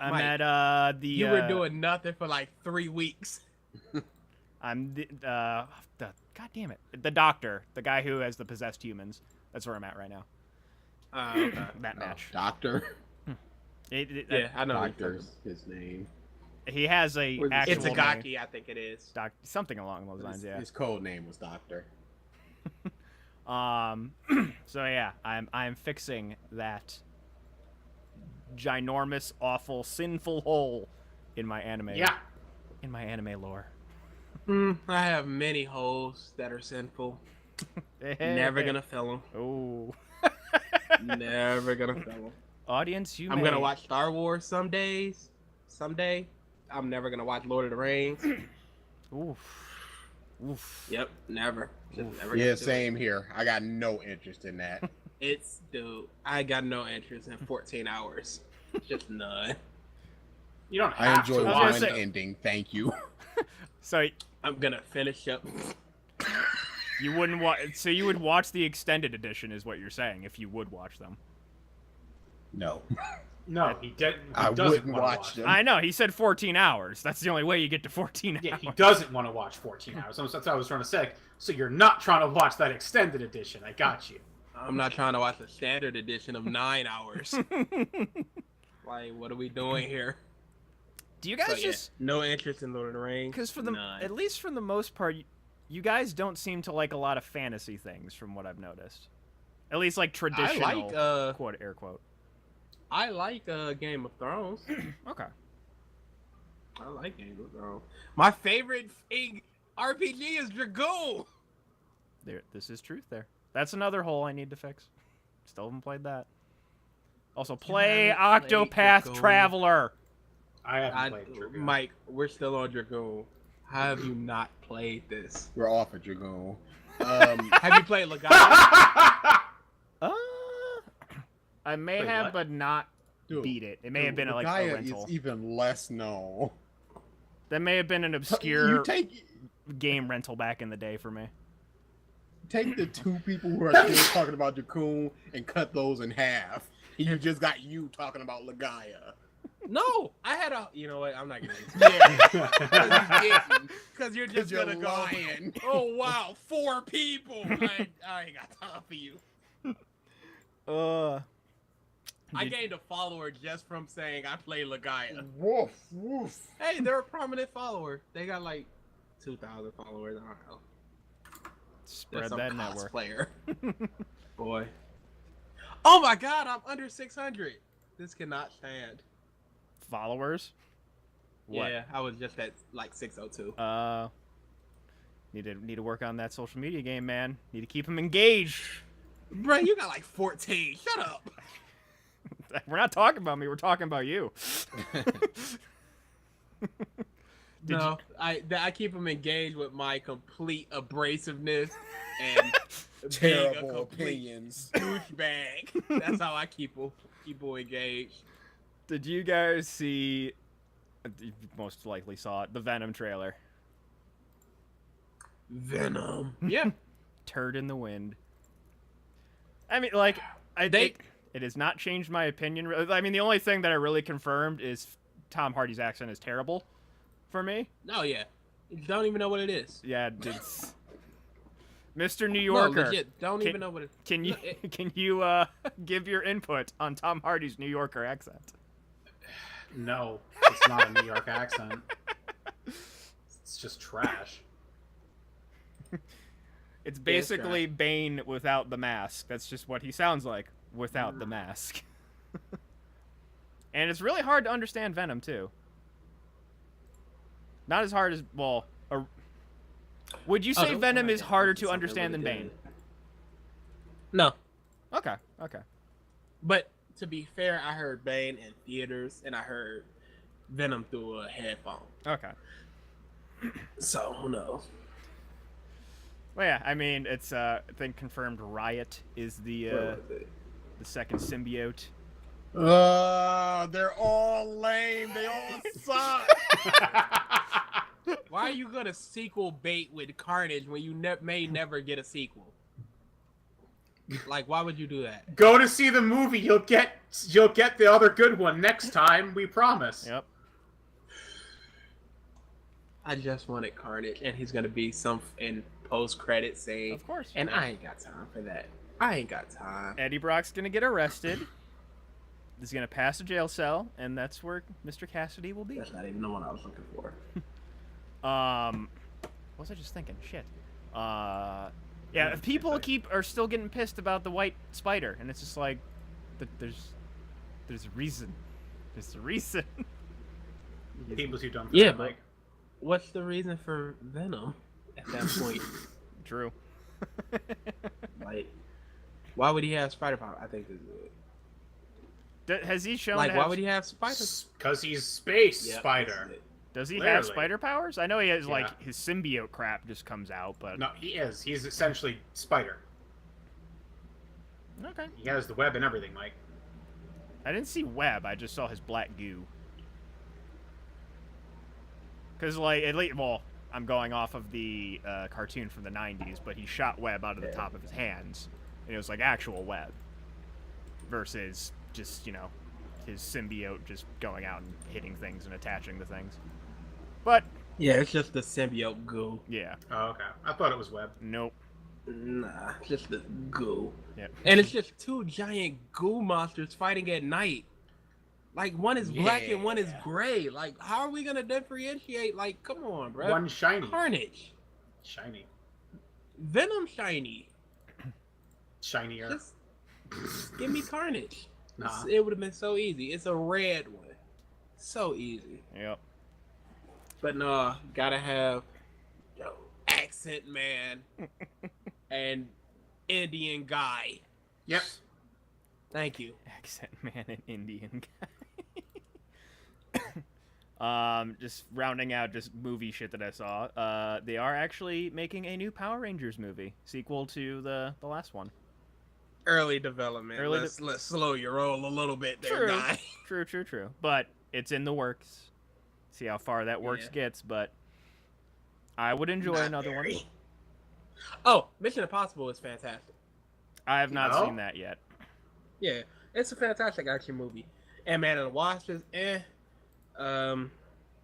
Speaker 1: I'm
Speaker 3: Mike,
Speaker 1: at the.
Speaker 3: You were doing nothing for like 3 weeks.
Speaker 1: I'm the God damn it, the doctor, the guy who has the possessed humans. That's where I'm at right now.
Speaker 3: Okay.
Speaker 1: That
Speaker 4: Oh,
Speaker 1: match.
Speaker 4: doctor.
Speaker 3: Yeah, I know.
Speaker 4: Doctor's his name.
Speaker 1: He has a
Speaker 4: It's
Speaker 1: actual
Speaker 3: It's a
Speaker 1: name.
Speaker 3: Gaki, I think it is.
Speaker 1: Something along those lines. Yeah.
Speaker 4: His code name was Doctor.
Speaker 1: So yeah, I'm fixing that ginormous, awful, sinful hole in my anime.
Speaker 2: Yeah.
Speaker 1: In my anime lore.
Speaker 3: I have many holes that are sinful. Never gonna fill
Speaker 1: Oh.
Speaker 3: them. Never gonna fill them.
Speaker 1: Audience, you.
Speaker 3: I'm
Speaker 1: may...
Speaker 3: gonna watch Star Wars some days. Someday. I'm never gonna watch Lord of the Rings.
Speaker 1: Oof. Oof.
Speaker 3: Yep, never. Just never
Speaker 4: Yeah,
Speaker 3: gonna do
Speaker 4: same here. I got no interest in that.
Speaker 3: it. It's dude. I got no interest in 14 hours. Just none.
Speaker 2: You don't
Speaker 4: I
Speaker 2: have
Speaker 4: enjoy
Speaker 2: to
Speaker 1: I was
Speaker 2: watch
Speaker 1: gonna
Speaker 4: one
Speaker 1: say-
Speaker 2: it.
Speaker 4: ending. Thank you.
Speaker 1: So
Speaker 3: I'm gonna finish up.
Speaker 1: you wouldn't watch. So you would watch the extended edition, is what you're saying, if you would watch them.
Speaker 4: No,
Speaker 2: No, he doesn't.
Speaker 4: I
Speaker 2: doesn't
Speaker 4: wouldn't
Speaker 2: wanna
Speaker 4: watch them.
Speaker 1: I know. He said 14 hours. That's the only way you get to 14
Speaker 2: Yeah,
Speaker 1: hours.
Speaker 2: he doesn't want to watch 14 hours. That's what I was trying to say. So you're not trying to watch that extended edition. I got you.
Speaker 3: I'm not trying to watch the standard edition of 9 hours. Like, what are we doing here?
Speaker 1: Do you guys
Speaker 3: But yeah,
Speaker 1: just?
Speaker 3: no interest in Lord of the Rings.
Speaker 1: Because for the
Speaker 3: None.
Speaker 1: at least for the most part, you guys don't seem to like a lot of fantasy things, from what I've noticed. At least like traditional quote air quote.
Speaker 3: I like Game of Thrones.
Speaker 1: Okay.
Speaker 3: I like Game of Thrones. My favorite RPG is Dragoon.
Speaker 1: There, this is truth. There. That's another hole I need to fix. Still haven't played that. Also, play
Speaker 3: haven't played
Speaker 1: Octopath
Speaker 3: Dragoon.
Speaker 1: Traveler.
Speaker 2: I haven't played Dragoon.
Speaker 3: Mike, we're still on Dragoon. How have you not played this?
Speaker 4: We're off at Dragoon.
Speaker 3: Have you played Legaia?
Speaker 1: I may
Speaker 2: Wait,
Speaker 1: have,
Speaker 2: what?
Speaker 1: but not
Speaker 4: Dude,
Speaker 1: beat it. It may have been like a
Speaker 4: Gaia
Speaker 1: rental.
Speaker 4: is even less known.
Speaker 1: That may have been an obscure
Speaker 4: You take
Speaker 1: game rental back in the day for me.
Speaker 4: the 2 people who are still talking about Dragoon and cut those in half. And you just got you talking about Legaia.
Speaker 3: No, I had a. You know what? I'm not gonna.
Speaker 4: Yeah.
Speaker 3: Because you're
Speaker 4: Because
Speaker 3: just
Speaker 4: you're
Speaker 3: gonna go.
Speaker 4: lying.
Speaker 3: Oh wow, 4 people. I ain't got time for you. I
Speaker 1: Did-
Speaker 3: gained a follower just from saying I play Legaia.
Speaker 4: Woof, woof.
Speaker 3: Hey, they're a prominent follower. They got like 2,000 followers. I don't know. They're
Speaker 1: Spread
Speaker 3: some
Speaker 1: that network.
Speaker 3: cosplayer. Boy. Oh my god, I'm under 600. This cannot stand.
Speaker 1: Followers? What?
Speaker 3: Yeah, I was just at like 602.
Speaker 1: Need to work on that social media game, man. Need to keep him engaged.
Speaker 3: Bro, you got like 14. Shut up.
Speaker 1: We're not talking about me. We're talking about you.
Speaker 3: No, I keep him engaged with my complete abrasiveness and being a
Speaker 4: Terrible
Speaker 3: complete
Speaker 4: opinions.
Speaker 3: douchebag. That's how I keep him engaged.
Speaker 1: Did you guys see? You most likely saw it. The Venom trailer.
Speaker 3: Venom. Yeah.
Speaker 1: Turd in the wind. I mean, like, it has not changed my opinion. I mean, the only thing that I really confirmed is Tom Hardy's accent is terrible for me.
Speaker 3: Oh yeah. Don't even know what it is.
Speaker 1: Yeah, it's Mr. New
Speaker 3: No,
Speaker 1: Yorker.
Speaker 3: legit. Don't even know what it.
Speaker 1: Can you give your input on Tom Hardy's New Yorker accent?
Speaker 2: No, it's not a New York accent. It's just trash.
Speaker 1: It's basically Bane without the mask. That's just what he sounds like without the mask. And it's really hard to understand Venom too. Not as hard as would you say Venom is harder to understand than Bane?
Speaker 3: No.
Speaker 1: Okay.
Speaker 3: But to be fair, I heard Bane in theaters and I heard Venom through a headphone.
Speaker 1: Okay.
Speaker 3: So who knows?
Speaker 1: Well, yeah. I mean, it's I think confirmed. Riot is the second symbiote.
Speaker 4: They're all lame. They all suck.
Speaker 3: Why are you gonna sequel bait with Carnage when you may never get a sequel? Like, why would you do that?
Speaker 2: Go to see the movie. You'll get the other good one next time. We promise.
Speaker 1: Yep.
Speaker 3: I just wanted Carnage, and he's gonna be some in post-credit scene.
Speaker 1: Of course.
Speaker 3: And I ain't got time for that. I ain't got time.
Speaker 1: Eddie Brock's gonna get arrested. He's gonna pass a jail cell, and that's where Mr. Cassidy will be.
Speaker 3: That's not even the one I was looking for.
Speaker 1: What was I just thinking? Shit. Yeah, people are still getting pissed about the white spider, and it's just like, there's a reason. There's a reason.
Speaker 2: People too dumb for
Speaker 3: Yeah,
Speaker 2: that,
Speaker 3: but
Speaker 2: Mike.
Speaker 3: what's the reason for Venom at that point?
Speaker 1: True.
Speaker 3: Like, why would he have spider power? I think this is it.
Speaker 1: Has he shown?
Speaker 3: Like, why would he have spider?
Speaker 2: Because he's space
Speaker 3: Yeah,
Speaker 2: spider.
Speaker 3: that's it.
Speaker 1: Does he have
Speaker 2: Literally.
Speaker 1: spider powers? I know he has
Speaker 2: Yeah.
Speaker 1: like his symbiote crap just comes out, but
Speaker 2: No, he is. He's essentially spider.
Speaker 1: okay.
Speaker 2: He has the web and everything, Mike.
Speaker 1: I didn't see web. I just saw his black goo. Because like at least, I'm going off of the cartoon from the '90s, but he shot web out of the top of his hands, and it was like actual web, versus just his symbiote just going out and hitting things and attaching the things. But
Speaker 3: Yeah, it's just the symbiote goo.
Speaker 1: yeah,
Speaker 2: Oh, okay. I thought it was web.
Speaker 1: nope.
Speaker 3: Nah, it's just the goo.
Speaker 1: Yep.
Speaker 3: And it's just two giant goo monsters fighting at night. Like, one is black and one is gray. Like, how are we gonna differentiate? Like, come on, bro.
Speaker 2: One shiny.
Speaker 3: Carnage.
Speaker 2: Shiny.
Speaker 3: Venom shiny.
Speaker 2: Shinier.
Speaker 3: Just give me Carnage.
Speaker 2: Nah.
Speaker 3: It would have been so easy. It's a red one. So easy.
Speaker 1: Yep.
Speaker 3: But no, gotta have accent man and Indian guy.
Speaker 2: Yep.
Speaker 3: Thank you.
Speaker 1: Accent man and Indian guy. Just rounding out just movie shit that I saw. They are actually making a new Power Rangers movie, sequel to the last one.
Speaker 3: Early development. Let's slow your roll a little bit there, guy.
Speaker 1: True. But it's in the works. See how far that works gets, but I would enjoy another one.
Speaker 3: Oh, Mission Impossible is fantastic.
Speaker 1: I have not
Speaker 2: Oh?
Speaker 1: seen that yet.
Speaker 3: Yeah, it's a fantastic action movie. And Man and the Wasp is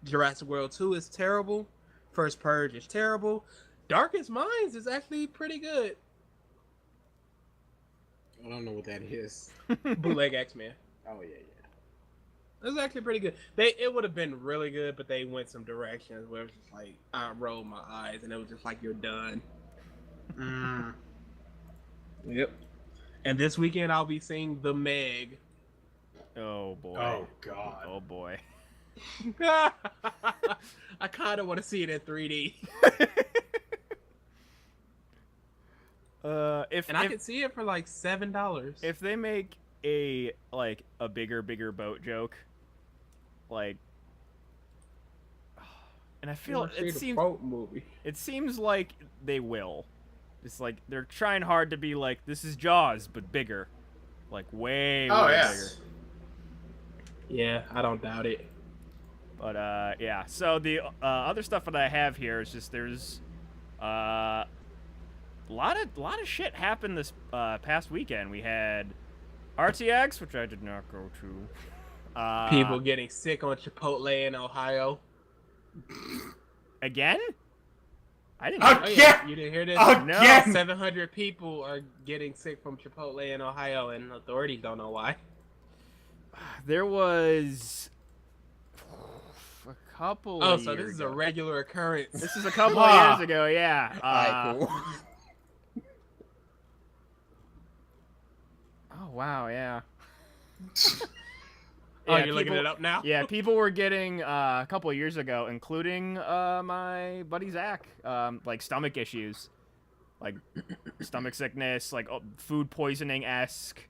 Speaker 3: Jurassic World 2 is terrible. First Purge is terrible. Darkest Minds is actually pretty good.
Speaker 4: I don't know what that is.
Speaker 3: Bootleg X-Men.
Speaker 4: Oh yeah.
Speaker 3: It was actually pretty good. It would have been really good, but they went some directions where it was just like I rolled my eyes and it was just like you're done.
Speaker 2: Mm.
Speaker 3: Yep. And this weekend I'll be seeing The Meg.
Speaker 1: Oh boy.
Speaker 2: Oh, God.
Speaker 1: Oh boy.
Speaker 3: I kind of want to see it in 3D. And I could see it for like $7.
Speaker 1: if they make a bigger boat joke, like, and I feel
Speaker 3: boat movie.
Speaker 1: it seems like they will. It's like they're trying hard to be like, this is Jaws but bigger, like way
Speaker 2: Oh,
Speaker 1: way
Speaker 2: yeah.
Speaker 1: bigger.
Speaker 3: Yeah, I don't doubt it.
Speaker 1: But yeah. So the other stuff that I have here is just there's a lot of shit happened this past weekend. We had RTX, which I did not go to.
Speaker 3: People getting sick on Chipotle in Ohio.
Speaker 1: Again? I didn't.
Speaker 2: Again?
Speaker 3: Oh, yeah. You didn't hear this?
Speaker 2: Again?
Speaker 3: 700 people are getting sick from Chipotle in Ohio, and authorities don't know why.
Speaker 1: There was a couple.
Speaker 3: Oh,
Speaker 1: of
Speaker 3: so
Speaker 1: years
Speaker 3: this is a
Speaker 1: ago.
Speaker 3: regular occurrence.
Speaker 1: This is a couple
Speaker 2: Ah.
Speaker 1: of years ago. Yeah.
Speaker 4: Alright, cool.
Speaker 1: Oh wow. Yeah.
Speaker 3: Oh,
Speaker 1: Yeah,
Speaker 3: you're looking
Speaker 1: people-
Speaker 3: it up now?
Speaker 1: Yeah, people were getting a couple of years ago, including my buddy Zach, like stomach issues, like stomach sickness, like food poisoning esque.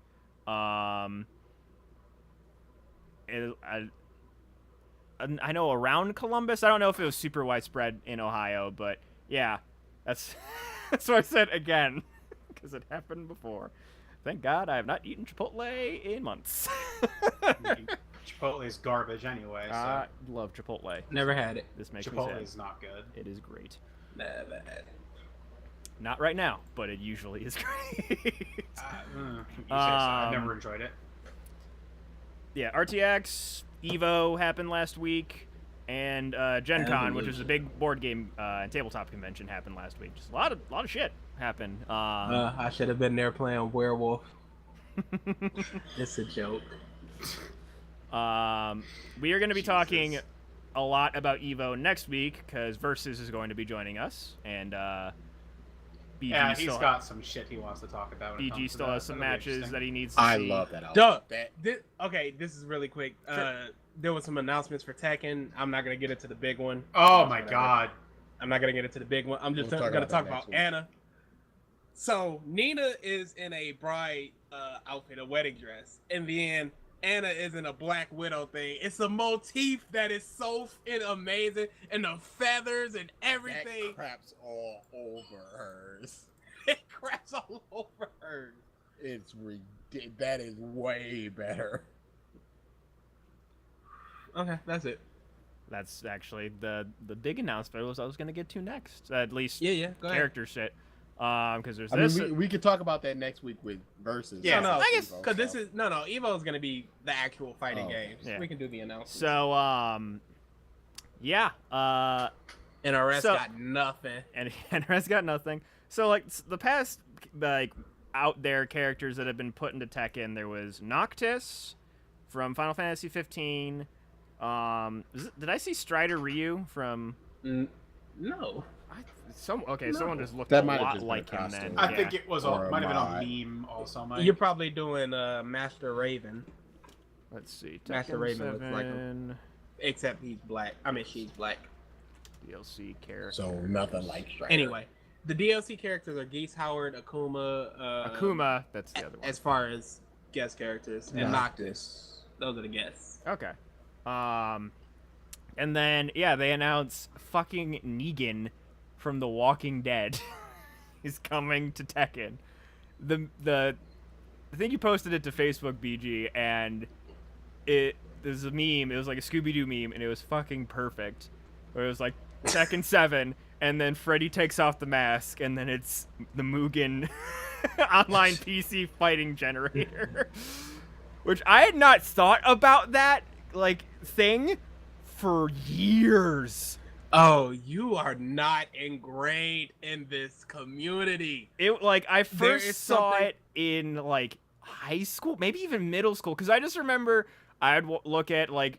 Speaker 1: I know around Columbus. I don't know if it was super widespread in Ohio, but yeah, that's that's what I said again, because it happened before. Thank God I have not eaten Chipotle in months.
Speaker 2: Chipotle is garbage anyway, so
Speaker 1: I love Chipotle.
Speaker 3: Never had it.
Speaker 1: This makes me
Speaker 2: Chipotle
Speaker 1: sad.
Speaker 2: is not good.
Speaker 1: It is great.
Speaker 3: Never had it.
Speaker 1: Not right now, but it usually is great.
Speaker 2: You say so. I've never enjoyed it.
Speaker 1: Yeah, RTX, Evo happened last week, and Gen Con, which is a big board game and tabletop convention, happened last week. Just a lot of shit happened.
Speaker 3: I should have been there playing Werewolf. It's a joke.
Speaker 1: We are going to be talking
Speaker 2: Jesus.
Speaker 1: a lot about Evo next week because Versus is going to be joining us, and BG
Speaker 2: Yeah, he's
Speaker 1: still,
Speaker 2: got some shit he wants to talk about. when it
Speaker 1: BG
Speaker 2: comes to
Speaker 1: still
Speaker 2: that.
Speaker 1: has some
Speaker 2: That'll be
Speaker 1: matches
Speaker 2: interesting.
Speaker 1: that he needs to
Speaker 4: I
Speaker 1: see.
Speaker 4: love that outfit.
Speaker 3: Duh.
Speaker 4: That
Speaker 3: Okay, this is really quick.
Speaker 1: Sure.
Speaker 3: There was some announcements for Tekken. I'm not gonna get into the big one.
Speaker 2: Oh my
Speaker 3: Whatever.
Speaker 2: god.
Speaker 3: I'm not gonna get into the big one. I'm just
Speaker 4: We'll talk
Speaker 3: gonna
Speaker 4: about
Speaker 3: talk
Speaker 4: that
Speaker 3: about
Speaker 4: next week.
Speaker 3: Anna. So Nina is in a bride outfit, a wedding dress, and then Anna is in a Black Widow thing. It's a motif that is so amazing, and the feathers and everything.
Speaker 4: That craps all over hers.
Speaker 3: It craps all over her.
Speaker 4: It's that is way better.
Speaker 3: Okay, that's it.
Speaker 1: That's actually the big announcement I was going to get to next. At least
Speaker 3: Yeah, go ahead.
Speaker 1: character shit. Because there's
Speaker 4: I mean,
Speaker 1: this.
Speaker 4: we could talk about that next week with Versus.
Speaker 2: Yeah.
Speaker 3: No,
Speaker 1: I guess-
Speaker 3: Because this is Evo is gonna be the actual fighting
Speaker 4: Oh,
Speaker 3: games.
Speaker 1: yeah.
Speaker 3: We can do the announcement.
Speaker 1: So yeah.
Speaker 3: NRS
Speaker 1: so-
Speaker 3: got nothing.
Speaker 1: And NRS got nothing. So like the past like out there characters that have been put into Tekken, there was Noctis from Final Fantasy 15. Did I see Strider Ryu from?
Speaker 3: No.
Speaker 1: Someone just looked
Speaker 4: That
Speaker 1: a
Speaker 4: might have
Speaker 1: lot
Speaker 4: just been
Speaker 1: like
Speaker 4: a
Speaker 1: him then.
Speaker 4: costume.
Speaker 2: I
Speaker 1: Yeah.
Speaker 2: think it was
Speaker 4: Or a
Speaker 2: might have been
Speaker 4: mod.
Speaker 2: a meme also, Mike.
Speaker 3: You're probably doing Master Raven,
Speaker 1: Let's see.
Speaker 3: Master
Speaker 1: Tekken
Speaker 3: Raven looks like
Speaker 1: 7
Speaker 3: except he's black. I mean, she's black.
Speaker 1: DLC character.
Speaker 4: So nothing like Strider.
Speaker 3: Anyway, the DLC characters are Geese Howard, Akuma,
Speaker 1: Akuma, that's the other one.
Speaker 3: as far as guest characters, and Noctis. Those are the guests.
Speaker 1: Okay. And then yeah, they announce fucking Negan from The Walking Dead is coming to Tekken. I think you posted it to Facebook, BG, and there's a meme. It was like a Scooby-Doo meme, and it was fucking perfect. Where it was like Tekken 7, and then Freddy takes off the mask, and then it's the Mugen online PC fighting generator. Which I had not thought about that like thing for years.
Speaker 3: Oh, you are not ingrained in this community.
Speaker 1: It like I
Speaker 3: There
Speaker 1: first
Speaker 3: is
Speaker 1: saw
Speaker 3: something-
Speaker 1: it in like high school, maybe even middle school, because I just remember I'd look at like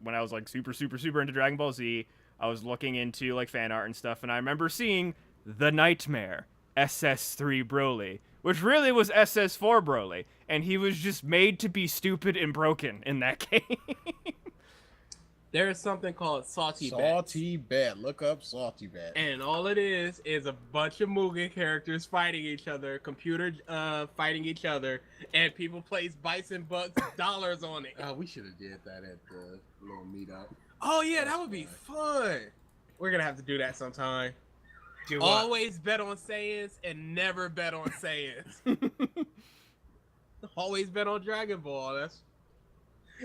Speaker 1: when I was like super into Dragon Ball Z. I was looking into like fan art and stuff, and I remember seeing the Nightmare SS3 Broly, which really was SS4 Broly, and he was just made to be stupid and broken in that game.
Speaker 3: There is something called Salty Bets.
Speaker 4: Salty Bet. Look up Salty Bet.
Speaker 3: And all it is a bunch of Mugen characters fighting each other, computer fighting each other, and people place bites and bucks dollars on it.
Speaker 4: We should have did that at the little meetup.
Speaker 3: Oh yeah, that would be fun. We're gonna have to do that sometime.
Speaker 2: Do what?
Speaker 3: Always bet on Saiyans and never bet on Saiyans. Always bet on Dragon Ball.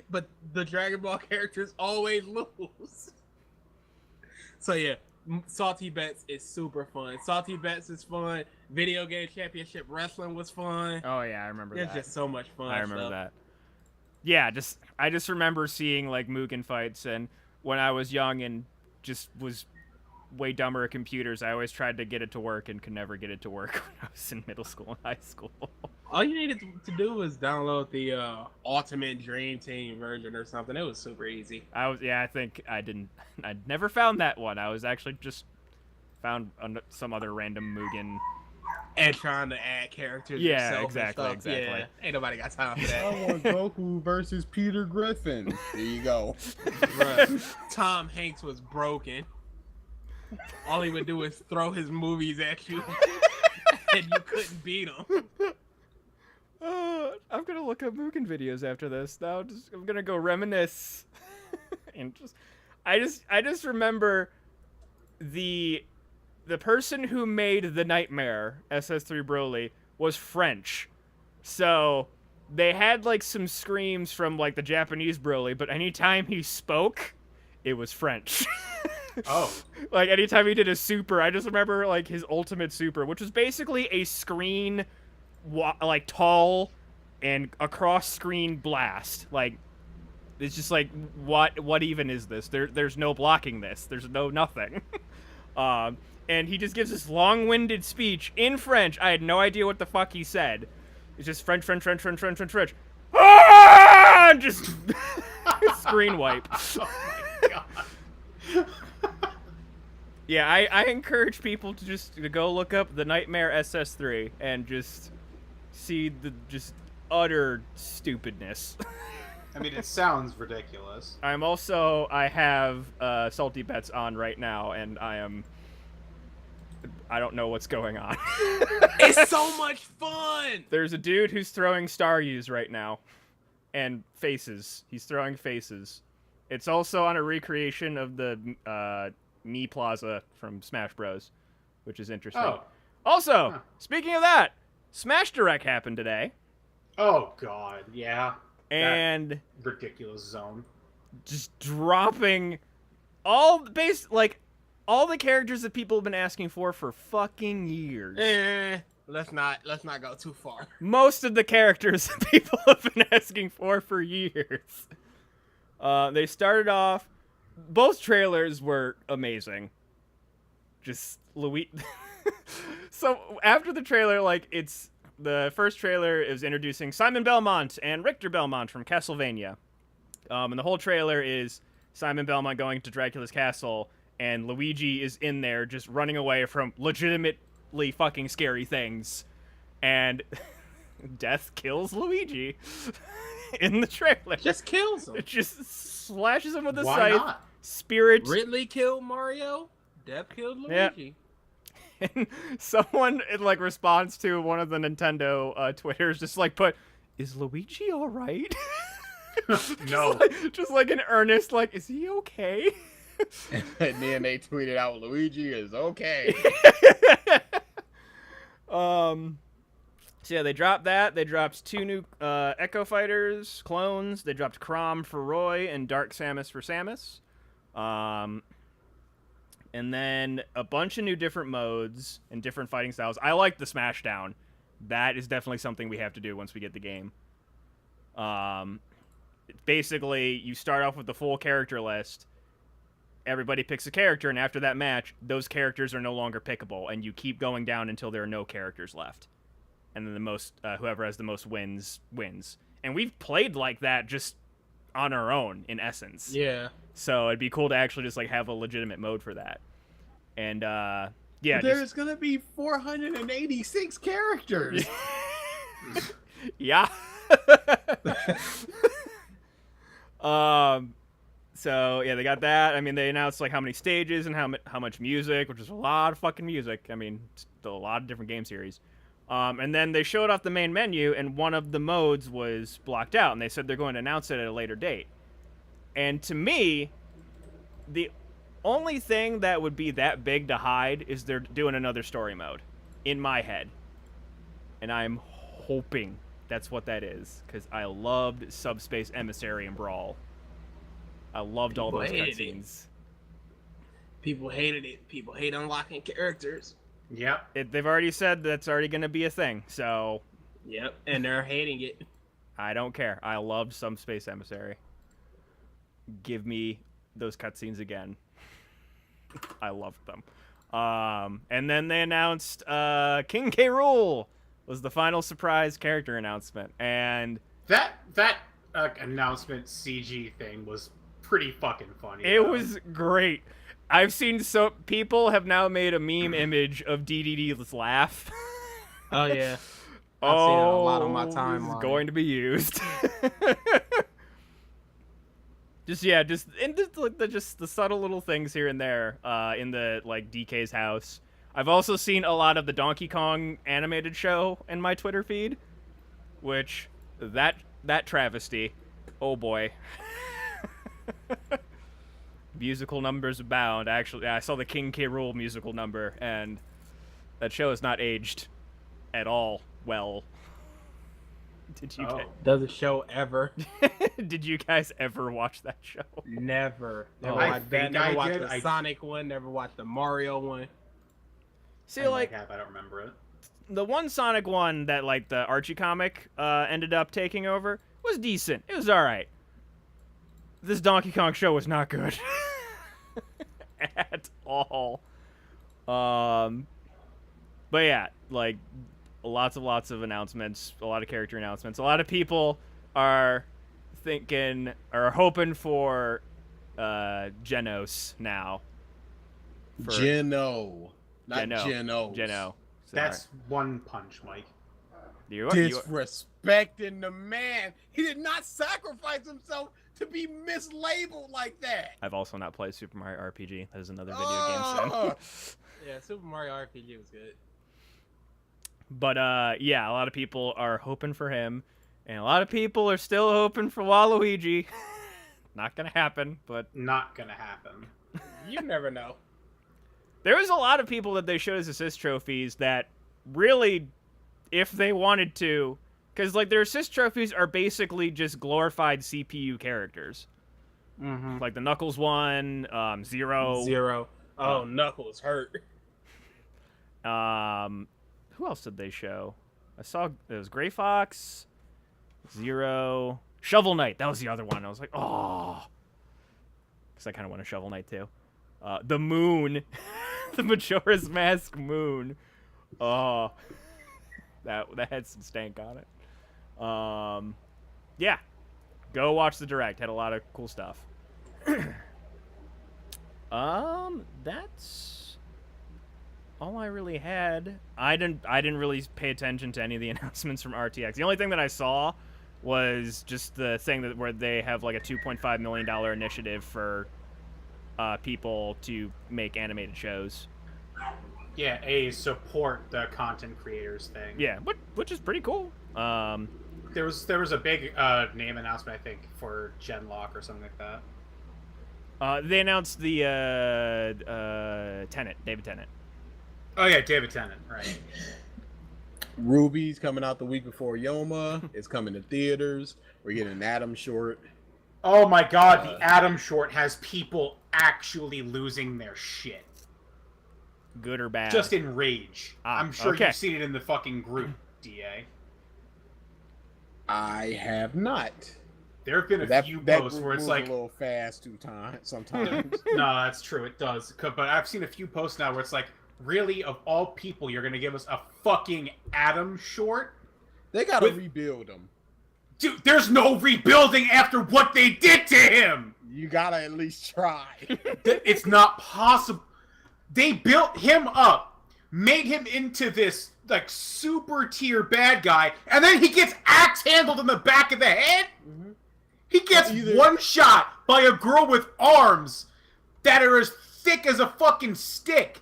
Speaker 3: But the Dragon Ball characters always lose. So yeah, Salty Bets is super fun. Salty Bets is fun. Video Game Championship Wrestling was fun.
Speaker 1: Oh yeah, I remember
Speaker 3: There's
Speaker 1: that.
Speaker 3: just so much fun.
Speaker 1: I remember
Speaker 3: stuff.
Speaker 1: that. Yeah, I just remember seeing like Mugen fights, and when I was young and just was way dumber at computers, I always tried to get it to work and could never get it to work when I was in middle school and high school.
Speaker 3: All you needed to do was download the Ultimate Dream Team version or something. It was super easy.
Speaker 1: I think I never found that one. I was actually just found some other random Mugen.
Speaker 3: And trying to add characters.
Speaker 1: Yeah,
Speaker 3: yourself
Speaker 1: exactly,
Speaker 3: and stuff.
Speaker 1: exactly.
Speaker 3: Yeah, ain't nobody got time for
Speaker 4: I
Speaker 3: that.
Speaker 4: want Goku versus Peter Griffin. There you go.
Speaker 3: Bruh, Tom Hanks was broken. All he would do is throw his movies at you, and you couldn't beat him.
Speaker 1: I'm gonna look up Mugen videos after this. Now I'm gonna go reminisce, and I just remember the person who made the Nightmare SS3 Broly was French, so they had like some screams from like the Japanese Broly, but anytime he spoke, it was French.
Speaker 2: Oh.
Speaker 1: Like anytime he did a super, I just remember like his ultimate super, which was basically a screen, like tall and across screen blast. Like it's just like what even is this? There's no blocking this. There's no nothing. And he just gives this long-winded speech in French. I had no idea what the fuck he said. It's just French. Ah! Just screen wipe.
Speaker 2: Oh my god.
Speaker 1: Yeah, I encourage people to go look up the Nightmare SS3 and just see the just utter stupidness.
Speaker 2: I mean, it sounds ridiculous.
Speaker 1: I have Salty Bets on right now, and I don't know what's going on.
Speaker 3: It's so much fun.
Speaker 1: There's a dude who's throwing Staryus right now, and faces. He's throwing faces. It's also on a recreation of the Mii Plaza from Smash Bros, which is interesting.
Speaker 2: Oh.
Speaker 1: Also, speaking of that, Smash Direct happened today,
Speaker 2: Oh god, yeah.
Speaker 1: and
Speaker 2: Ridiculous zone.
Speaker 1: just dropping all the characters that people have been asking for fucking years.
Speaker 3: Let's not go too far.
Speaker 1: Most of the characters that people have been asking for years. They started off. Both trailers were amazing. Just Louis. So after the trailer, like it's the first trailer is introducing Simon Belmont and Richter Belmont from Castlevania. And the whole trailer is Simon Belmont going to Dracula's castle, and Luigi is in there just running away from legitimately fucking scary things. And Death kills Luigi in the trailer.
Speaker 3: Just kills him.
Speaker 1: It just slashes him with a
Speaker 2: Why
Speaker 1: scythe.
Speaker 2: not?
Speaker 1: Spirit.
Speaker 3: Ridley killed Mario. Death killed Luigi.
Speaker 1: And someone in like response to one of the Nintendo Twitters just like put, "Is Luigi all right?"
Speaker 2: No.
Speaker 1: just like an earnest like, "Is he okay?"
Speaker 4: And then they tweeted out, Luigi is okay.
Speaker 1: So yeah, they dropped that. They dropped 2 new Echo Fighters clones. They dropped Chrom for Roy and Dark Samus for Samus. And then a bunch of new different modes and different fighting styles. I like the Smashdown. That is definitely something we have to do once we get the game. Basically, you start off with the full character list. Everybody picks a character, and after that match, those characters are no longer pickable, and you keep going down until there are no characters left. And then the most, whoever has the most wins. And we've played like that just on our own, in essence.
Speaker 3: Yeah.
Speaker 1: So it'd be cool to actually just like have a legitimate mode for that. And yeah,
Speaker 4: There's gonna be 486 characters.
Speaker 1: yeah. So yeah, they got that. I mean, they announced like how many stages and how much music, which is a lot of fucking music. I mean, it's a lot of different game series. And then they showed off the main menu, and one of the modes was blocked out, and they said they're going to announce it at a later date. And to me, the only thing that would be that big to hide is they're doing another story mode, in my head. And I'm hoping that's what that is, because I loved Subspace Emissary and Brawl. I loved all those cutscenes.
Speaker 3: People hated it. People hate unlocking characters.
Speaker 2: Yep.
Speaker 1: They've already said that's already going to be a thing, so...
Speaker 3: Yep, and they're hating it.
Speaker 1: I don't care. I loved Subspace Emissary. Give me those cutscenes again. I loved them. And then they announced King K. Rool was the final surprise character announcement, and
Speaker 2: That announcement CG thing was pretty fucking funny.
Speaker 1: it was great. I've seen people have now made a meme image of DDD's laugh.
Speaker 3: Oh yeah. I've seen it a lot on my
Speaker 1: This
Speaker 3: timeline.
Speaker 1: is going to be used. just the subtle little things here and there in the like DK's house. I've also seen a lot of the Donkey Kong animated show in my Twitter feed, which that travesty, oh boy. Musical numbers abound. Actually, I saw the King K. Rool musical number, and that show has not aged at all well. Did you?
Speaker 3: Does it show ever?
Speaker 1: Did you guys ever watch that show?
Speaker 3: Never. Never
Speaker 2: I
Speaker 3: watched that.
Speaker 2: think
Speaker 3: Never
Speaker 2: I
Speaker 3: watched
Speaker 2: did.
Speaker 3: the Sonic one. Never watched the Mario one.
Speaker 1: See, like
Speaker 2: I don't remember it.
Speaker 1: the one Sonic one that like the Archie comic ended up taking over was decent. It was all right. This Donkey Kong show was not good at all. But yeah, like lots of announcements, a lot of character announcements. A lot of people are hoping for Genos now.
Speaker 4: Geno, not
Speaker 1: Geno.
Speaker 4: Genos.
Speaker 1: Geno.
Speaker 2: That's one punch, Mike.
Speaker 4: Disrespecting the man. He did not sacrifice himself to be mislabeled like that.
Speaker 1: I've also not played Super Mario RPG. That is another video game sin.
Speaker 3: Yeah, Super Mario RPG was good.
Speaker 1: But yeah, a lot of people are hoping for him, and a lot of people are still hoping for Waluigi. Not gonna happen, but
Speaker 2: Not gonna happen.
Speaker 3: You never know.
Speaker 1: there was a lot of people that they showed as assist trophies that really, if they wanted to, because like their assist trophies are basically just glorified CPU characters.
Speaker 3: Mm-hmm.
Speaker 1: Like the Knuckles one, Zero.
Speaker 3: Zero. Oh, Knuckles hurt.
Speaker 1: Who else did they show? I saw it was Gray Fox, Zero, Shovel Knight. That was the other one. I was like, oh, because I kind of want a Shovel Knight too. The Moon, the Majora's Mask Moon. Oh, that had some stank on it. Yeah, go watch the direct. Had a lot of cool stuff. That's all I really had. I didn't really pay attention to any of the announcements from RTX. The only thing that I saw was just the thing where they have like a $2.5 million initiative for people to make animated shows.
Speaker 2: Yeah, a support the content creators thing.
Speaker 1: Yeah, which is pretty cool.
Speaker 2: There was a big name announcement, I think, for Genlock or something like that.
Speaker 1: They announced the David Tennant.
Speaker 2: Oh yeah, David Tennant, right?
Speaker 4: Ruby's coming out the week before Yoma. It's coming to theaters. We're getting an Adam short.
Speaker 2: Oh my god, the Adam short has people actually losing their shit.
Speaker 1: Good or bad?
Speaker 2: Just in rage. I'm sure
Speaker 1: okay.
Speaker 2: you've seen it in the fucking group, DA.
Speaker 4: I have not.
Speaker 2: There have been a
Speaker 4: That
Speaker 2: few
Speaker 4: that
Speaker 2: posts
Speaker 4: group
Speaker 2: where it's
Speaker 4: moves
Speaker 2: like,
Speaker 4: a little fast sometimes.
Speaker 2: no, that's true, it does. But I've seen a few posts now where it's like, really, of all people, you're gonna give us a fucking Adam short?
Speaker 4: They gotta rebuild him.
Speaker 2: Dude, there's no rebuilding after what they did to him!
Speaker 4: You gotta at least try.
Speaker 2: It's not possible. They built him up, made him into this, like, super tier bad guy, and then he gets axe handled in the back of the head?
Speaker 4: Mm-hmm.
Speaker 2: He gets
Speaker 4: Either-
Speaker 2: one shot by a girl with arms that are as thick as a fucking stick.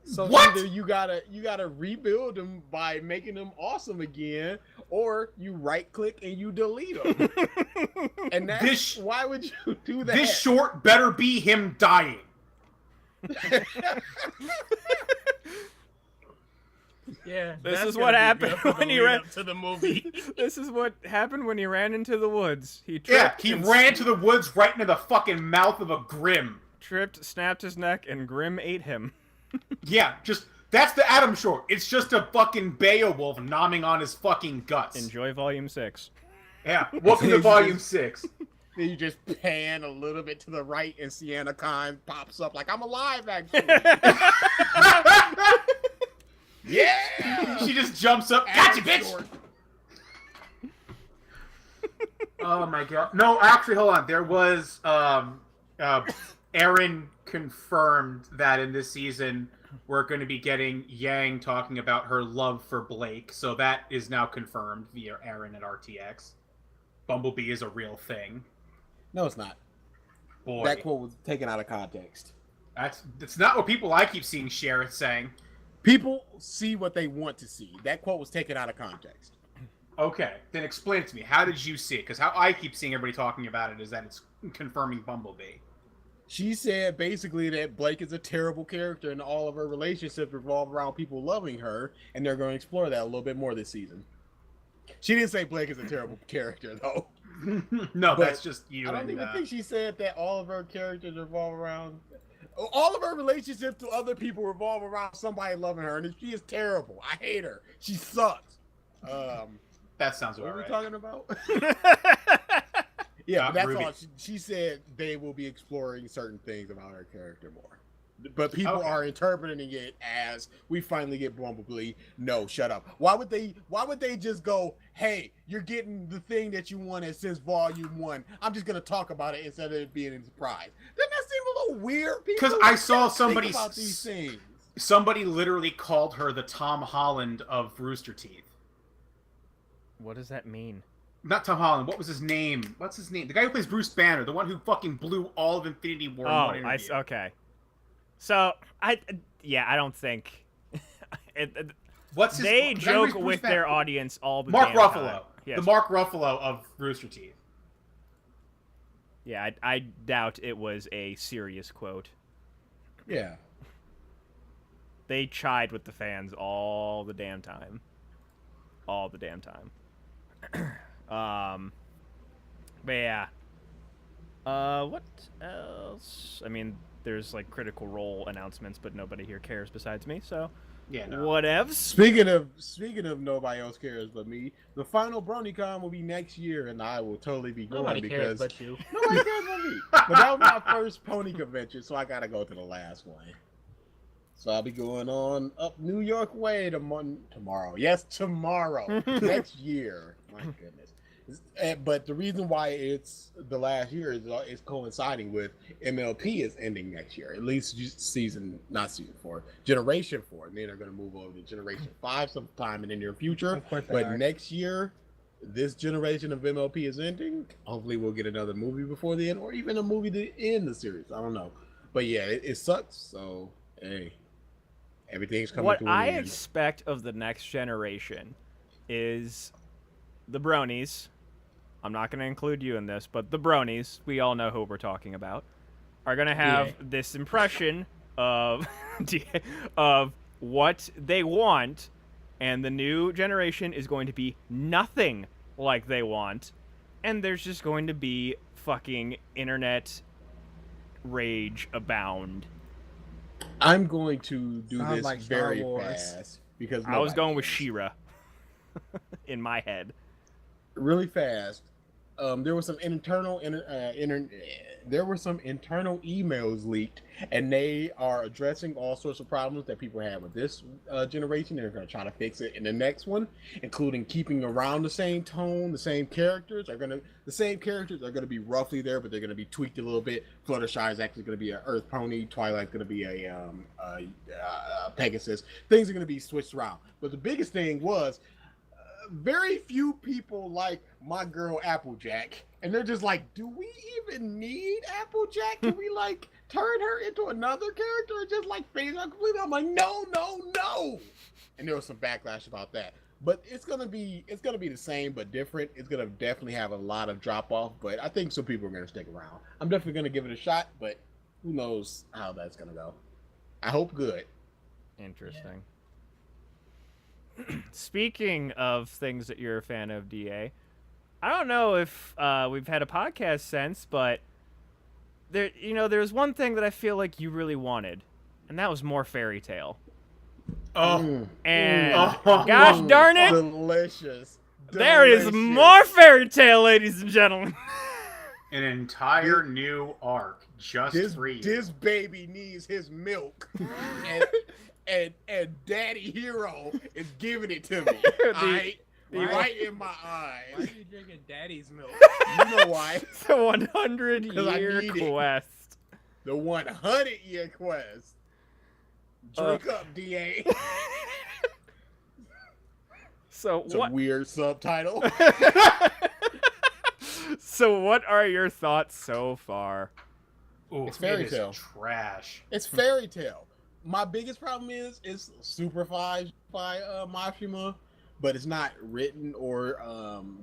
Speaker 4: So
Speaker 2: What?
Speaker 4: either you gotta rebuild them by making them awesome again, or you right click and you delete them. And that's
Speaker 2: This-
Speaker 4: why would you do that?
Speaker 2: This short better be him dying.
Speaker 3: Yeah,
Speaker 1: This
Speaker 3: that's
Speaker 1: is what
Speaker 3: gonna be
Speaker 1: happened
Speaker 3: good for the
Speaker 1: when he
Speaker 3: lead
Speaker 1: ran-
Speaker 3: up to the movie.
Speaker 1: This is what happened when he ran into the woods. He
Speaker 2: Yeah,
Speaker 1: tripped.
Speaker 2: he
Speaker 1: and
Speaker 2: ran into the woods right into the fucking mouth of a Grim.
Speaker 1: tripped, snapped his neck, and Grim ate him.
Speaker 2: Yeah, just that's the Adam Short. It's just a fucking Beowulf nomming on his fucking guts.
Speaker 1: Enjoy Volume 6.
Speaker 2: Yeah, welcome to Volume 6.
Speaker 4: Then you just pan a little bit to the right, and Sienna Khan pops up like, I'm alive, actually. Yeah!
Speaker 2: She just jumps up. Gotcha,
Speaker 4: Adam
Speaker 2: bitch!
Speaker 4: Short.
Speaker 2: Oh my god. No, actually, hold on. There was Aaron confirmed that in this season we're going to be getting Yang talking about her love for Blake. So that is now confirmed via Aaron at RTX. Bumblebee is a real thing.
Speaker 4: No, it's not.
Speaker 2: Boy,
Speaker 4: That quote was taken out of context.
Speaker 2: that's not what people I keep seeing share it saying.
Speaker 4: People see what they want to see. That quote was taken out of context.
Speaker 2: Okay, then explain it to me. How did you see it? Because how I keep seeing everybody talking about it is that it's confirming Bumblebee.
Speaker 4: She said basically that Blake is a terrible character and all of her relationships revolve around people loving her, and they're going to explore that a little bit more this season. She didn't say Blake is a terrible character, though.
Speaker 2: No,
Speaker 4: But
Speaker 2: that's just you.
Speaker 4: I don't
Speaker 2: and,
Speaker 4: even think she said that all of her characters revolve around... All of her relationships to other people revolve around somebody loving her, and she is terrible. I hate her. She sucks.
Speaker 2: that sounds
Speaker 4: What
Speaker 2: about
Speaker 4: are we
Speaker 2: right.
Speaker 4: talking about? Yeah,
Speaker 2: Not
Speaker 4: but that's
Speaker 2: Ruby.
Speaker 4: all. She said they will be exploring certain things about her character more. But people
Speaker 2: Okay.
Speaker 4: are interpreting it as we finally get Bumblebee. No, shut up. Why would they just go, hey, you're getting the thing that you wanted since Volume 1. I'm just gonna talk about it instead of it being a surprise. Doesn't that seem a little weird? People
Speaker 2: 'Cause I saw
Speaker 4: don't think
Speaker 2: somebody
Speaker 4: about these things.
Speaker 2: Somebody literally called her the Tom Holland of Rooster Teeth.
Speaker 1: What does that mean?
Speaker 2: Not Tom Holland. What was his name? What's his name? The guy who plays Bruce Banner, the one who fucking blew all of Infinity War in
Speaker 1: Oh,
Speaker 2: one interview.
Speaker 1: okay. So, I don't think...
Speaker 2: What's his
Speaker 1: they
Speaker 2: the guy who plays
Speaker 1: joke
Speaker 2: Bruce
Speaker 1: with
Speaker 2: Banner?
Speaker 1: their audience all the
Speaker 2: Mark
Speaker 1: damn
Speaker 2: Ruffalo.
Speaker 1: time. Yes.
Speaker 2: The Mark Ruffalo of Rooster Teeth.
Speaker 1: Yeah, I doubt it was a serious quote.
Speaker 4: Yeah.
Speaker 1: They chide with the fans all the damn time. All the damn time. But yeah. What else? I mean, there's like Critical Role announcements, but nobody here cares besides me, so
Speaker 2: Yeah, no.
Speaker 1: whatevs.
Speaker 4: Speaking of nobody else cares but me, the final BronyCon will be next year, and I will totally be going
Speaker 3: Nobody
Speaker 4: because
Speaker 3: cares but you.
Speaker 4: nobody cares but me. But that was my first pony convention, so I gotta go to the last one. So I'll be going on up New York way tomorrow. Yes, tomorrow. Next year. My goodness. But the reason why it's the last year is it's coinciding with MLP is ending next year. At least not season 4, Generation 4. And then they're going to move over to Generation 5 sometime in the near future.
Speaker 3: Of course they
Speaker 4: But
Speaker 3: are.
Speaker 4: next year, this generation of MLP is ending. Hopefully we'll get another movie before the end, or even a movie to end the series. I don't know. But yeah, it sucks. So, hey, everything's coming
Speaker 1: What
Speaker 4: to an
Speaker 1: I
Speaker 4: end.
Speaker 1: expect of the next generation is the bronies. I'm not going to include you in this, but the bronies, we all know who we're talking about, are going to have this impression of of what they want, and the new generation is going to be nothing like they want, and there's just going to be fucking internet rage abound.
Speaker 4: I'm going to do
Speaker 3: Sounds
Speaker 4: this
Speaker 3: like Star
Speaker 4: very
Speaker 3: Wars.
Speaker 4: fast because
Speaker 1: I was
Speaker 4: nobody
Speaker 1: going with
Speaker 4: cares.
Speaker 1: She-Ra in my head.
Speaker 4: Really fast. There was some internal emails leaked, and they are addressing all sorts of problems that people have with this generation. They're going to try to fix it in the next one, including keeping around the same tone, the same characters. The same characters are going to be roughly there, but they're going to be tweaked a little bit. Fluttershy is actually going to be an Earth Pony. Twilight's going to be a Pegasus. Things are going to be switched around. But the biggest thing was very few people like my girl Applejack, and they're just like, do we even need Applejack? Can we like turn her into another character and just like phase out completely? I'm like, no. And there was some backlash about that. But it's gonna be the same but different. It's gonna definitely have a lot of drop off, but I think some people are gonna stick around. I'm definitely gonna give it a shot, but who knows how that's gonna go. I hope good.
Speaker 1: Interesting. Speaking of things that you're a fan of, DA, I don't know if we've had a podcast since, but there's one thing that I feel like you really wanted, and that was more Fairy Tale.
Speaker 2: Oh,
Speaker 1: And
Speaker 2: Oh.
Speaker 1: gosh darn it,
Speaker 4: Delicious.
Speaker 1: there is more Fairy Tale, ladies and gentlemen.
Speaker 2: an entire new arc just for you.
Speaker 4: This baby needs his milk, and Daddy Hero is giving it to me. Right in my
Speaker 3: Why
Speaker 4: eye.
Speaker 3: are you drinking daddy's milk?
Speaker 4: You know why?
Speaker 1: The 100-year
Speaker 4: need it.
Speaker 1: quest.
Speaker 4: The 100-year quest. Drink up, DA.
Speaker 1: So
Speaker 4: It's a
Speaker 1: what?
Speaker 4: weird subtitle.
Speaker 1: So what are your thoughts so far?
Speaker 2: Ooh,
Speaker 4: It's Fairy
Speaker 2: it is
Speaker 4: Tale.
Speaker 2: trash.
Speaker 4: It's Fairy Tale. My biggest problem is it's supervised by Mashima, but it's not written or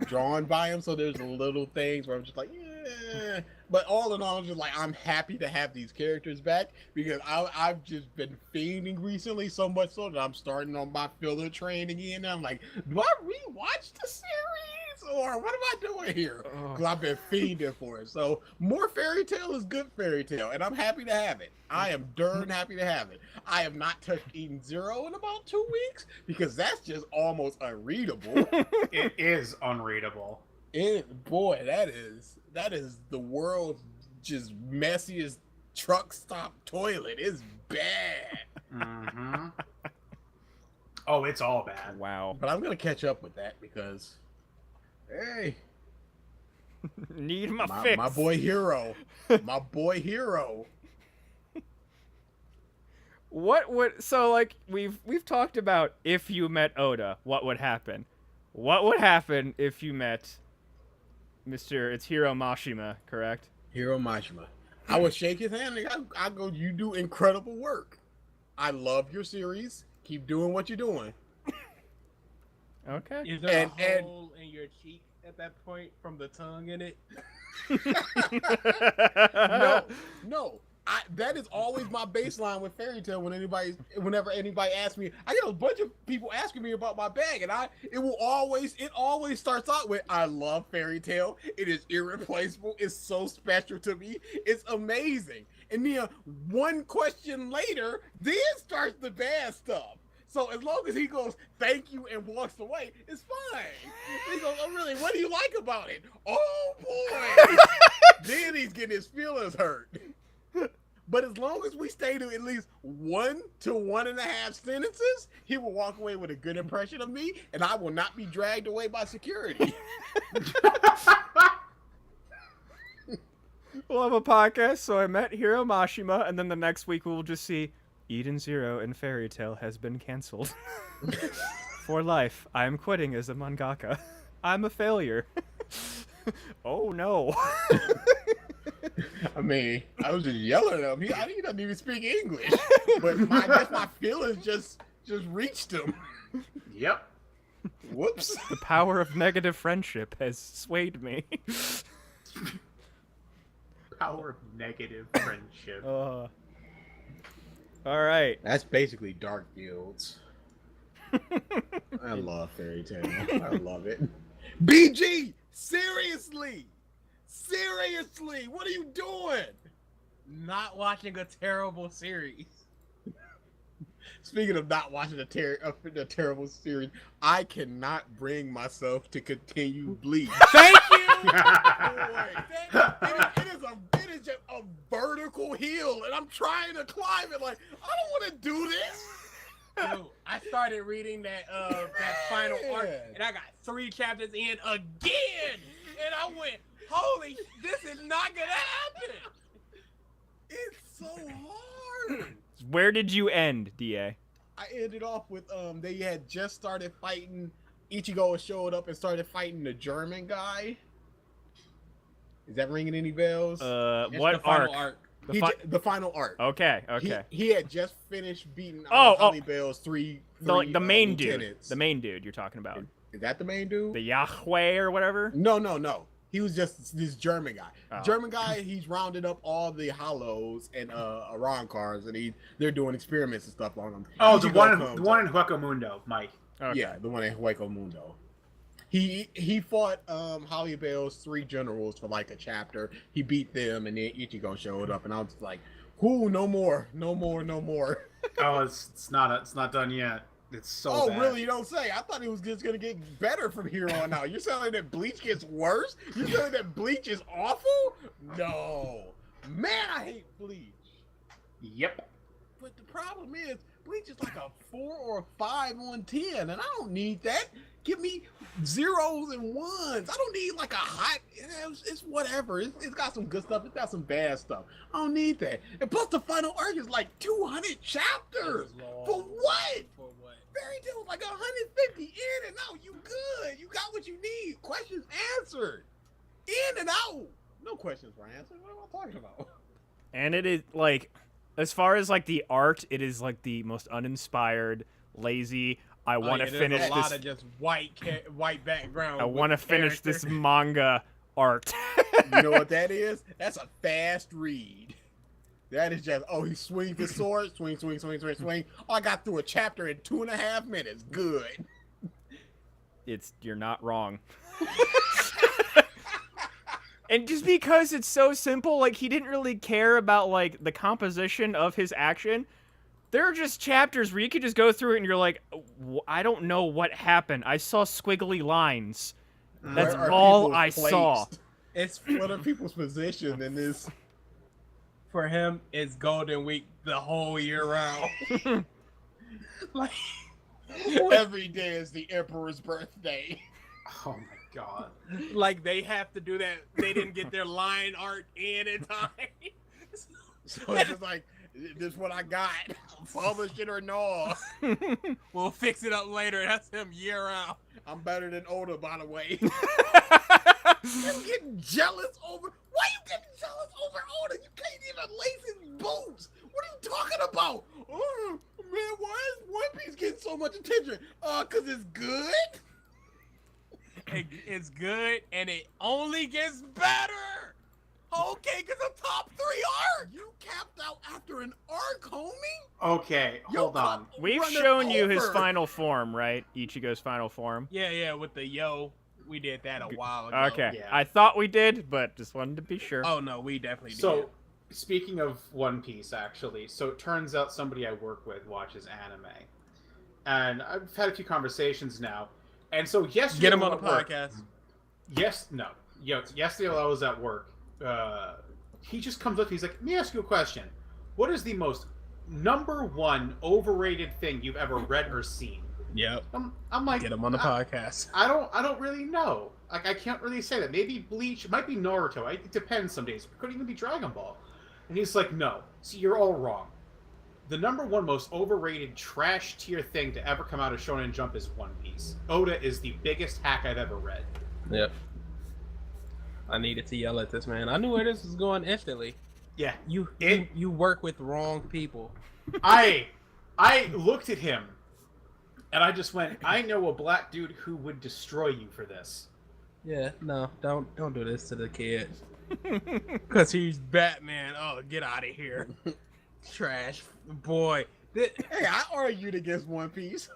Speaker 4: drawn by him. So there's little things where I'm just like, yeah. But all in all, I'm just like, I'm happy to have these characters back because I've just been fiending recently so much so that I'm starting on my filler train again. And I'm like, do I rewatch the series or what am I doing here? Because I've been fiending for it. So more Fairy Tale is good Fairy Tale, and I'm happy to have it. I am darn happy to have it. I have not touched Eden Zero in about 2 weeks because that's just almost unreadable.
Speaker 2: It is unreadable.
Speaker 4: Boy, that is the world's just messiest truck stop toilet. It's bad.
Speaker 2: Mm-hmm. Oh, it's all bad.
Speaker 1: Wow.
Speaker 4: But I'm gonna catch up with that because, hey,
Speaker 1: Need my fix.
Speaker 4: my boy Hero, my boy Hero.
Speaker 1: What would like we've talked about if you met Oda, what would happen? What would happen if you met it's Hiro Mashima, correct?
Speaker 4: Hiro Mashima. I would shake his hand and I go, you do incredible work. I love your series. Keep doing what you're doing.
Speaker 1: Okay.
Speaker 3: Is there
Speaker 4: And-
Speaker 3: a hole in your cheek at that point from the tongue in it?
Speaker 4: No. That is always my baseline with Fairy Tale. Whenever anybody asks me, I get a bunch of people asking me about my bag, and it always starts out with, I love Fairy Tale. It is irreplaceable. It's so special to me. It's amazing. And then one question later, then starts the bad stuff. So as long as he goes, thank you, and walks away, it's fine. He goes, oh, really? What do you like about it? Oh, boy. Then he's getting his feelings hurt. But as long as we stay to at least 1 to 1.5 sentences, he will walk away with a good impression of me, and I will not be dragged away by security.
Speaker 1: We'll have a podcast, so I met Hiro Mashima, and then the next week we'll just see Eden Zero and Fairy Tale has been canceled. For life, I am quitting as a mangaka. I'm a failure. Oh no.
Speaker 4: I mean, I was just yelling at him. He doesn't even speak English. But I guess my feelings just reached him.
Speaker 2: Yep.
Speaker 4: Whoops.
Speaker 1: The power of negative friendship has swayed me.
Speaker 2: Power of negative friendship.
Speaker 1: All right.
Speaker 4: That's basically Dark Fields. I love Fairy Tale. I love it. BG! Seriously! Seriously! What are you doing?
Speaker 3: Not watching a terrible series.
Speaker 4: Speaking of not watching a terrible series, I cannot bring myself to continue Bleach.
Speaker 1: Thank you.
Speaker 4: It is just a vertical hill, and I'm trying to climb it. Like, I don't want to do this.
Speaker 3: Dude, I started reading that final arc, and I got 3 chapters in again, and I went, "Holy, this is not gonna happen."
Speaker 4: It's so hard.
Speaker 1: Where did you end, DA?
Speaker 4: I ended off with they had just started fighting Ichigo showed up and started fighting the German guy. Is that ringing any bells?
Speaker 3: It's
Speaker 1: What
Speaker 3: the final
Speaker 1: arc?
Speaker 4: The final arc.
Speaker 1: Okay, okay.
Speaker 4: He had just finished beating
Speaker 1: Oh,
Speaker 4: Holly Bell's three
Speaker 1: The main dude.
Speaker 4: lieutenants.
Speaker 1: The main dude you're talking about.
Speaker 4: Is that the main dude?
Speaker 1: The Yahweh or whatever?
Speaker 4: No. He was just this German guy.
Speaker 1: Oh.
Speaker 4: German guy. He's rounded up all the hollows and Iran cars, and they're doing experiments and stuff on them.
Speaker 2: Oh, the
Speaker 4: Ichigo
Speaker 2: one
Speaker 4: comes
Speaker 2: in Hueco Mundo, Mike.
Speaker 1: Okay.
Speaker 4: Yeah, the one in Hueco Mundo. He fought Holly Bell's 3 generals for like a chapter. He beat them, and then Ichigo showed up, and I was like, "Whoo, no more."
Speaker 2: Oh, it's not done yet. It's so bad.
Speaker 4: Really? You don't say. I thought it was just gonna get better from here on out. You're telling that Bleach gets worse? You're telling that Bleach is awful? No, man, I hate Bleach.
Speaker 2: Yep.
Speaker 4: But the problem is, Bleach is like a 4 or a 5 on 10, and I don't need that. Give me 0s and 1s. I don't need like a hot. It's whatever. It's got some good stuff. It's got some bad stuff. I don't need that. And plus, the final arc is like 200 chapters. For what?
Speaker 3: For what?
Speaker 4: Fairy Tail was like 150 in and out. You good. You got what you need. Questions answered. In and out. No questions were answered. What am I talking about?
Speaker 1: And it is like, as far as like the art, it is like the most uninspired, lazy. I want to finish
Speaker 3: there's a lot
Speaker 1: this.
Speaker 3: of just white background.
Speaker 1: I want to finish this manga art.
Speaker 4: You know what that is? That's a fast read. That is just, he swings his sword, swing. Oh, I got through a chapter in 2.5 minutes. Good.
Speaker 1: You're not wrong. And just because it's so simple, like, he didn't really care about, like, the composition of his action. There are just chapters where you could just go through it and you're like, I don't know what happened. I saw squiggly lines. That's
Speaker 4: Where are
Speaker 1: all
Speaker 4: people
Speaker 1: I saw.
Speaker 4: placed?
Speaker 3: It's
Speaker 4: What are people's position in this?
Speaker 3: for him. It's Golden Week the whole year round. Like
Speaker 4: Every day is the Emperor's birthday.
Speaker 2: Oh my god.
Speaker 3: like they have to do that. They didn't get their line art in time.
Speaker 4: So it's just like, this is what I got. Publish it or no.
Speaker 3: We'll fix it up later. That's him year round.
Speaker 4: I'm better than Oda, by the way. You getting jealous over? Why you getting jealous over Oda? You can't even lace his boots. What are you talking about? Oh, man, why is One Piece getting so much attention? Cause it's good.
Speaker 3: It's good, and it only gets better. Okay, cause a top 3 arc.
Speaker 4: You capped out after an arc, homie.
Speaker 2: Okay, hold on.
Speaker 1: We've
Speaker 4: Run it
Speaker 1: shown you his
Speaker 4: over.
Speaker 1: final form, right? Ichigo's final form.
Speaker 3: Yeah, with the we did that a while ago.
Speaker 1: Okay.
Speaker 2: Yeah.
Speaker 1: I thought we did, but just wanted to be sure.
Speaker 3: Oh no, we definitely did.
Speaker 2: So, speaking of One Piece, actually, so it turns out somebody I work with watches anime, and I've had a few conversations now, and so yesterday
Speaker 3: Get him on the
Speaker 2: at work-
Speaker 3: podcast.
Speaker 2: Yesterday while I was at work, he just comes up. He's like, "Let me ask you a question. What is the most #1 overrated thing you've ever read or seen?"
Speaker 3: Yep.
Speaker 2: I'm like,
Speaker 3: Get him on the podcast.
Speaker 2: I don't really know. Like, I can't really say that. Maybe Bleach. It might be Naruto. It depends some days. It could even be Dragon Ball. And he's like, no. See, you're all wrong. The #1 most overrated trash tier thing to ever come out of Shonen Jump is One Piece. Oda is the biggest hack I've ever read.
Speaker 3: Yep. I needed to yell at this man. I knew where this was going instantly.
Speaker 2: Yeah.
Speaker 3: You work with wrong people.
Speaker 2: I looked at him, and I just went, I know a black dude who would destroy you for this.
Speaker 3: Yeah, no, don't do this to the kid. Cause he's Batman. Oh, get out of here. Trash boy.
Speaker 4: Hey, I argued against One Piece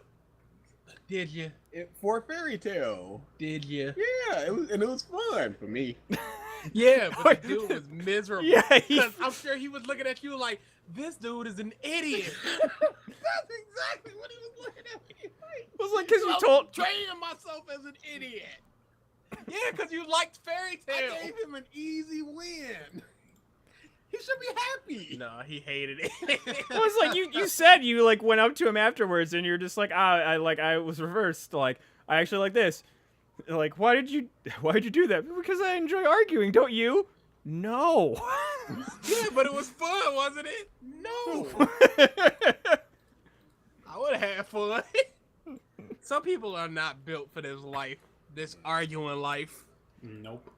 Speaker 3: Did you?
Speaker 4: for Fairy Tail.
Speaker 3: Did you?
Speaker 4: Yeah, it was fun for me.
Speaker 3: Yeah, but the dude was miserable.
Speaker 1: Yeah,
Speaker 3: Cause I'm sure he was looking at you like, this dude is an idiot.
Speaker 4: That's exactly what he was looking at me like.
Speaker 1: It was like, because you
Speaker 4: I'm
Speaker 1: told...
Speaker 4: training myself as an idiot.
Speaker 3: Yeah, because you liked Fairy Tail.
Speaker 4: I gave him an easy win. He should be happy.
Speaker 3: No, he hated it.
Speaker 1: It was like, you said you, like, went up to him afterwards, and you're just like, I was reversed. Like, I actually like this. Like, why did you do that? Because I enjoy arguing, don't you? No.
Speaker 3: Yeah, but it was fun, wasn't it?
Speaker 4: No.
Speaker 3: I would have had fun. Some people are not built for this life, this arguing life.
Speaker 2: Nope.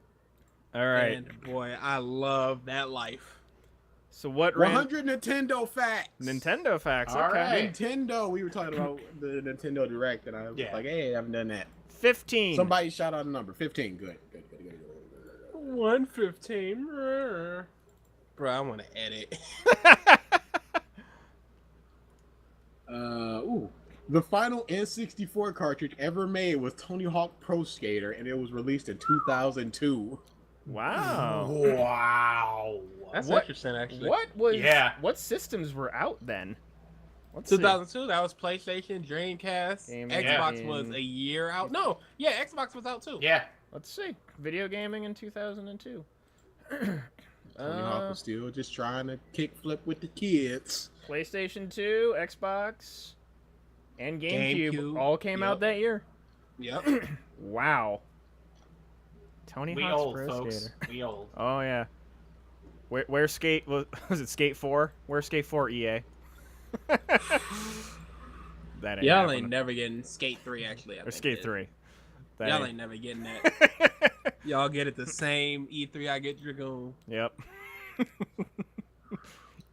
Speaker 1: All right.
Speaker 3: And boy, I love that life.
Speaker 1: So what
Speaker 4: 100 Nintendo facts.
Speaker 1: Nintendo facts.
Speaker 2: All
Speaker 1: Okay.
Speaker 2: right.
Speaker 4: Nintendo. We were talking about the Nintendo Direct, and I was
Speaker 2: Yeah.
Speaker 4: like, hey, I haven't done that.
Speaker 1: 15.
Speaker 4: Somebody shout out a number. 15. Good.
Speaker 3: 115. Bro, I want to edit.
Speaker 4: The final N64 cartridge ever made was Tony Hawk Pro Skater, and it was released in 2002.
Speaker 1: Wow.
Speaker 2: Wow.
Speaker 3: That's
Speaker 1: What-
Speaker 3: interesting, actually.
Speaker 2: Yeah.
Speaker 1: What systems were out then? Let's see.
Speaker 3: 2002, that was PlayStation, Dreamcast.
Speaker 1: Gaming
Speaker 3: Xbox
Speaker 1: in-
Speaker 3: was a year out. No, yeah, Xbox was out too.
Speaker 2: Yeah.
Speaker 1: Let's see. Video gaming in 2002.
Speaker 4: Tony Hawk was still just trying to kickflip with the kids.
Speaker 1: PlayStation 2, Xbox, and GameCube,
Speaker 3: GameCube,
Speaker 1: all came out
Speaker 3: yep.
Speaker 1: that year.
Speaker 3: Yep.
Speaker 1: Wow. Tony
Speaker 2: We
Speaker 1: Hawk's
Speaker 2: old,
Speaker 1: Pro
Speaker 2: folks.
Speaker 1: Skater.
Speaker 2: We old.
Speaker 1: Oh yeah. Where Skate was it Skate 4? Where's Skate 4 EA? That ain't
Speaker 3: Y'all
Speaker 1: happening.
Speaker 3: ain't never getting Skate 3, actually. I
Speaker 1: Or
Speaker 3: think
Speaker 1: Skate
Speaker 3: it-
Speaker 1: 3. That
Speaker 3: Y'all ain't never getting that. Y'all get it the same E3 I get Dragoon.
Speaker 1: Yep.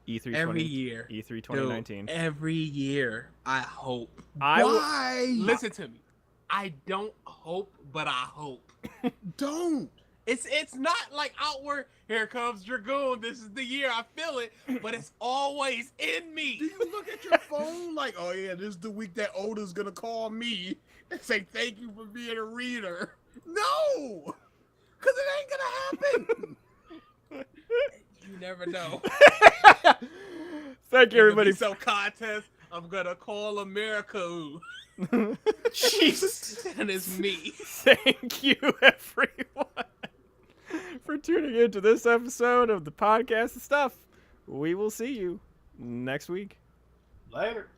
Speaker 1: E3
Speaker 3: Every
Speaker 1: 20
Speaker 3: year.
Speaker 1: E3
Speaker 3: Dude,
Speaker 1: 2019.
Speaker 3: every year, I hope.
Speaker 4: Why?
Speaker 3: Listen to me. I don't hope, but I hope.
Speaker 4: Don't.
Speaker 3: It's not like outward, here comes Dragoon, this is the year, I feel it, but it's always in me.
Speaker 4: Do you look at your phone like, oh yeah, this is the week that Oda's gonna call me and say thank you for being a reader? No, because it ain't gonna happen.
Speaker 3: You never know.
Speaker 1: Thank you, everybody.
Speaker 3: So contest, I'm gonna call America,
Speaker 2: Jesus.
Speaker 3: and it's me.
Speaker 1: Thank you, everyone, for tuning into this episode of the podcast and stuff. We will see you next week.
Speaker 2: Later.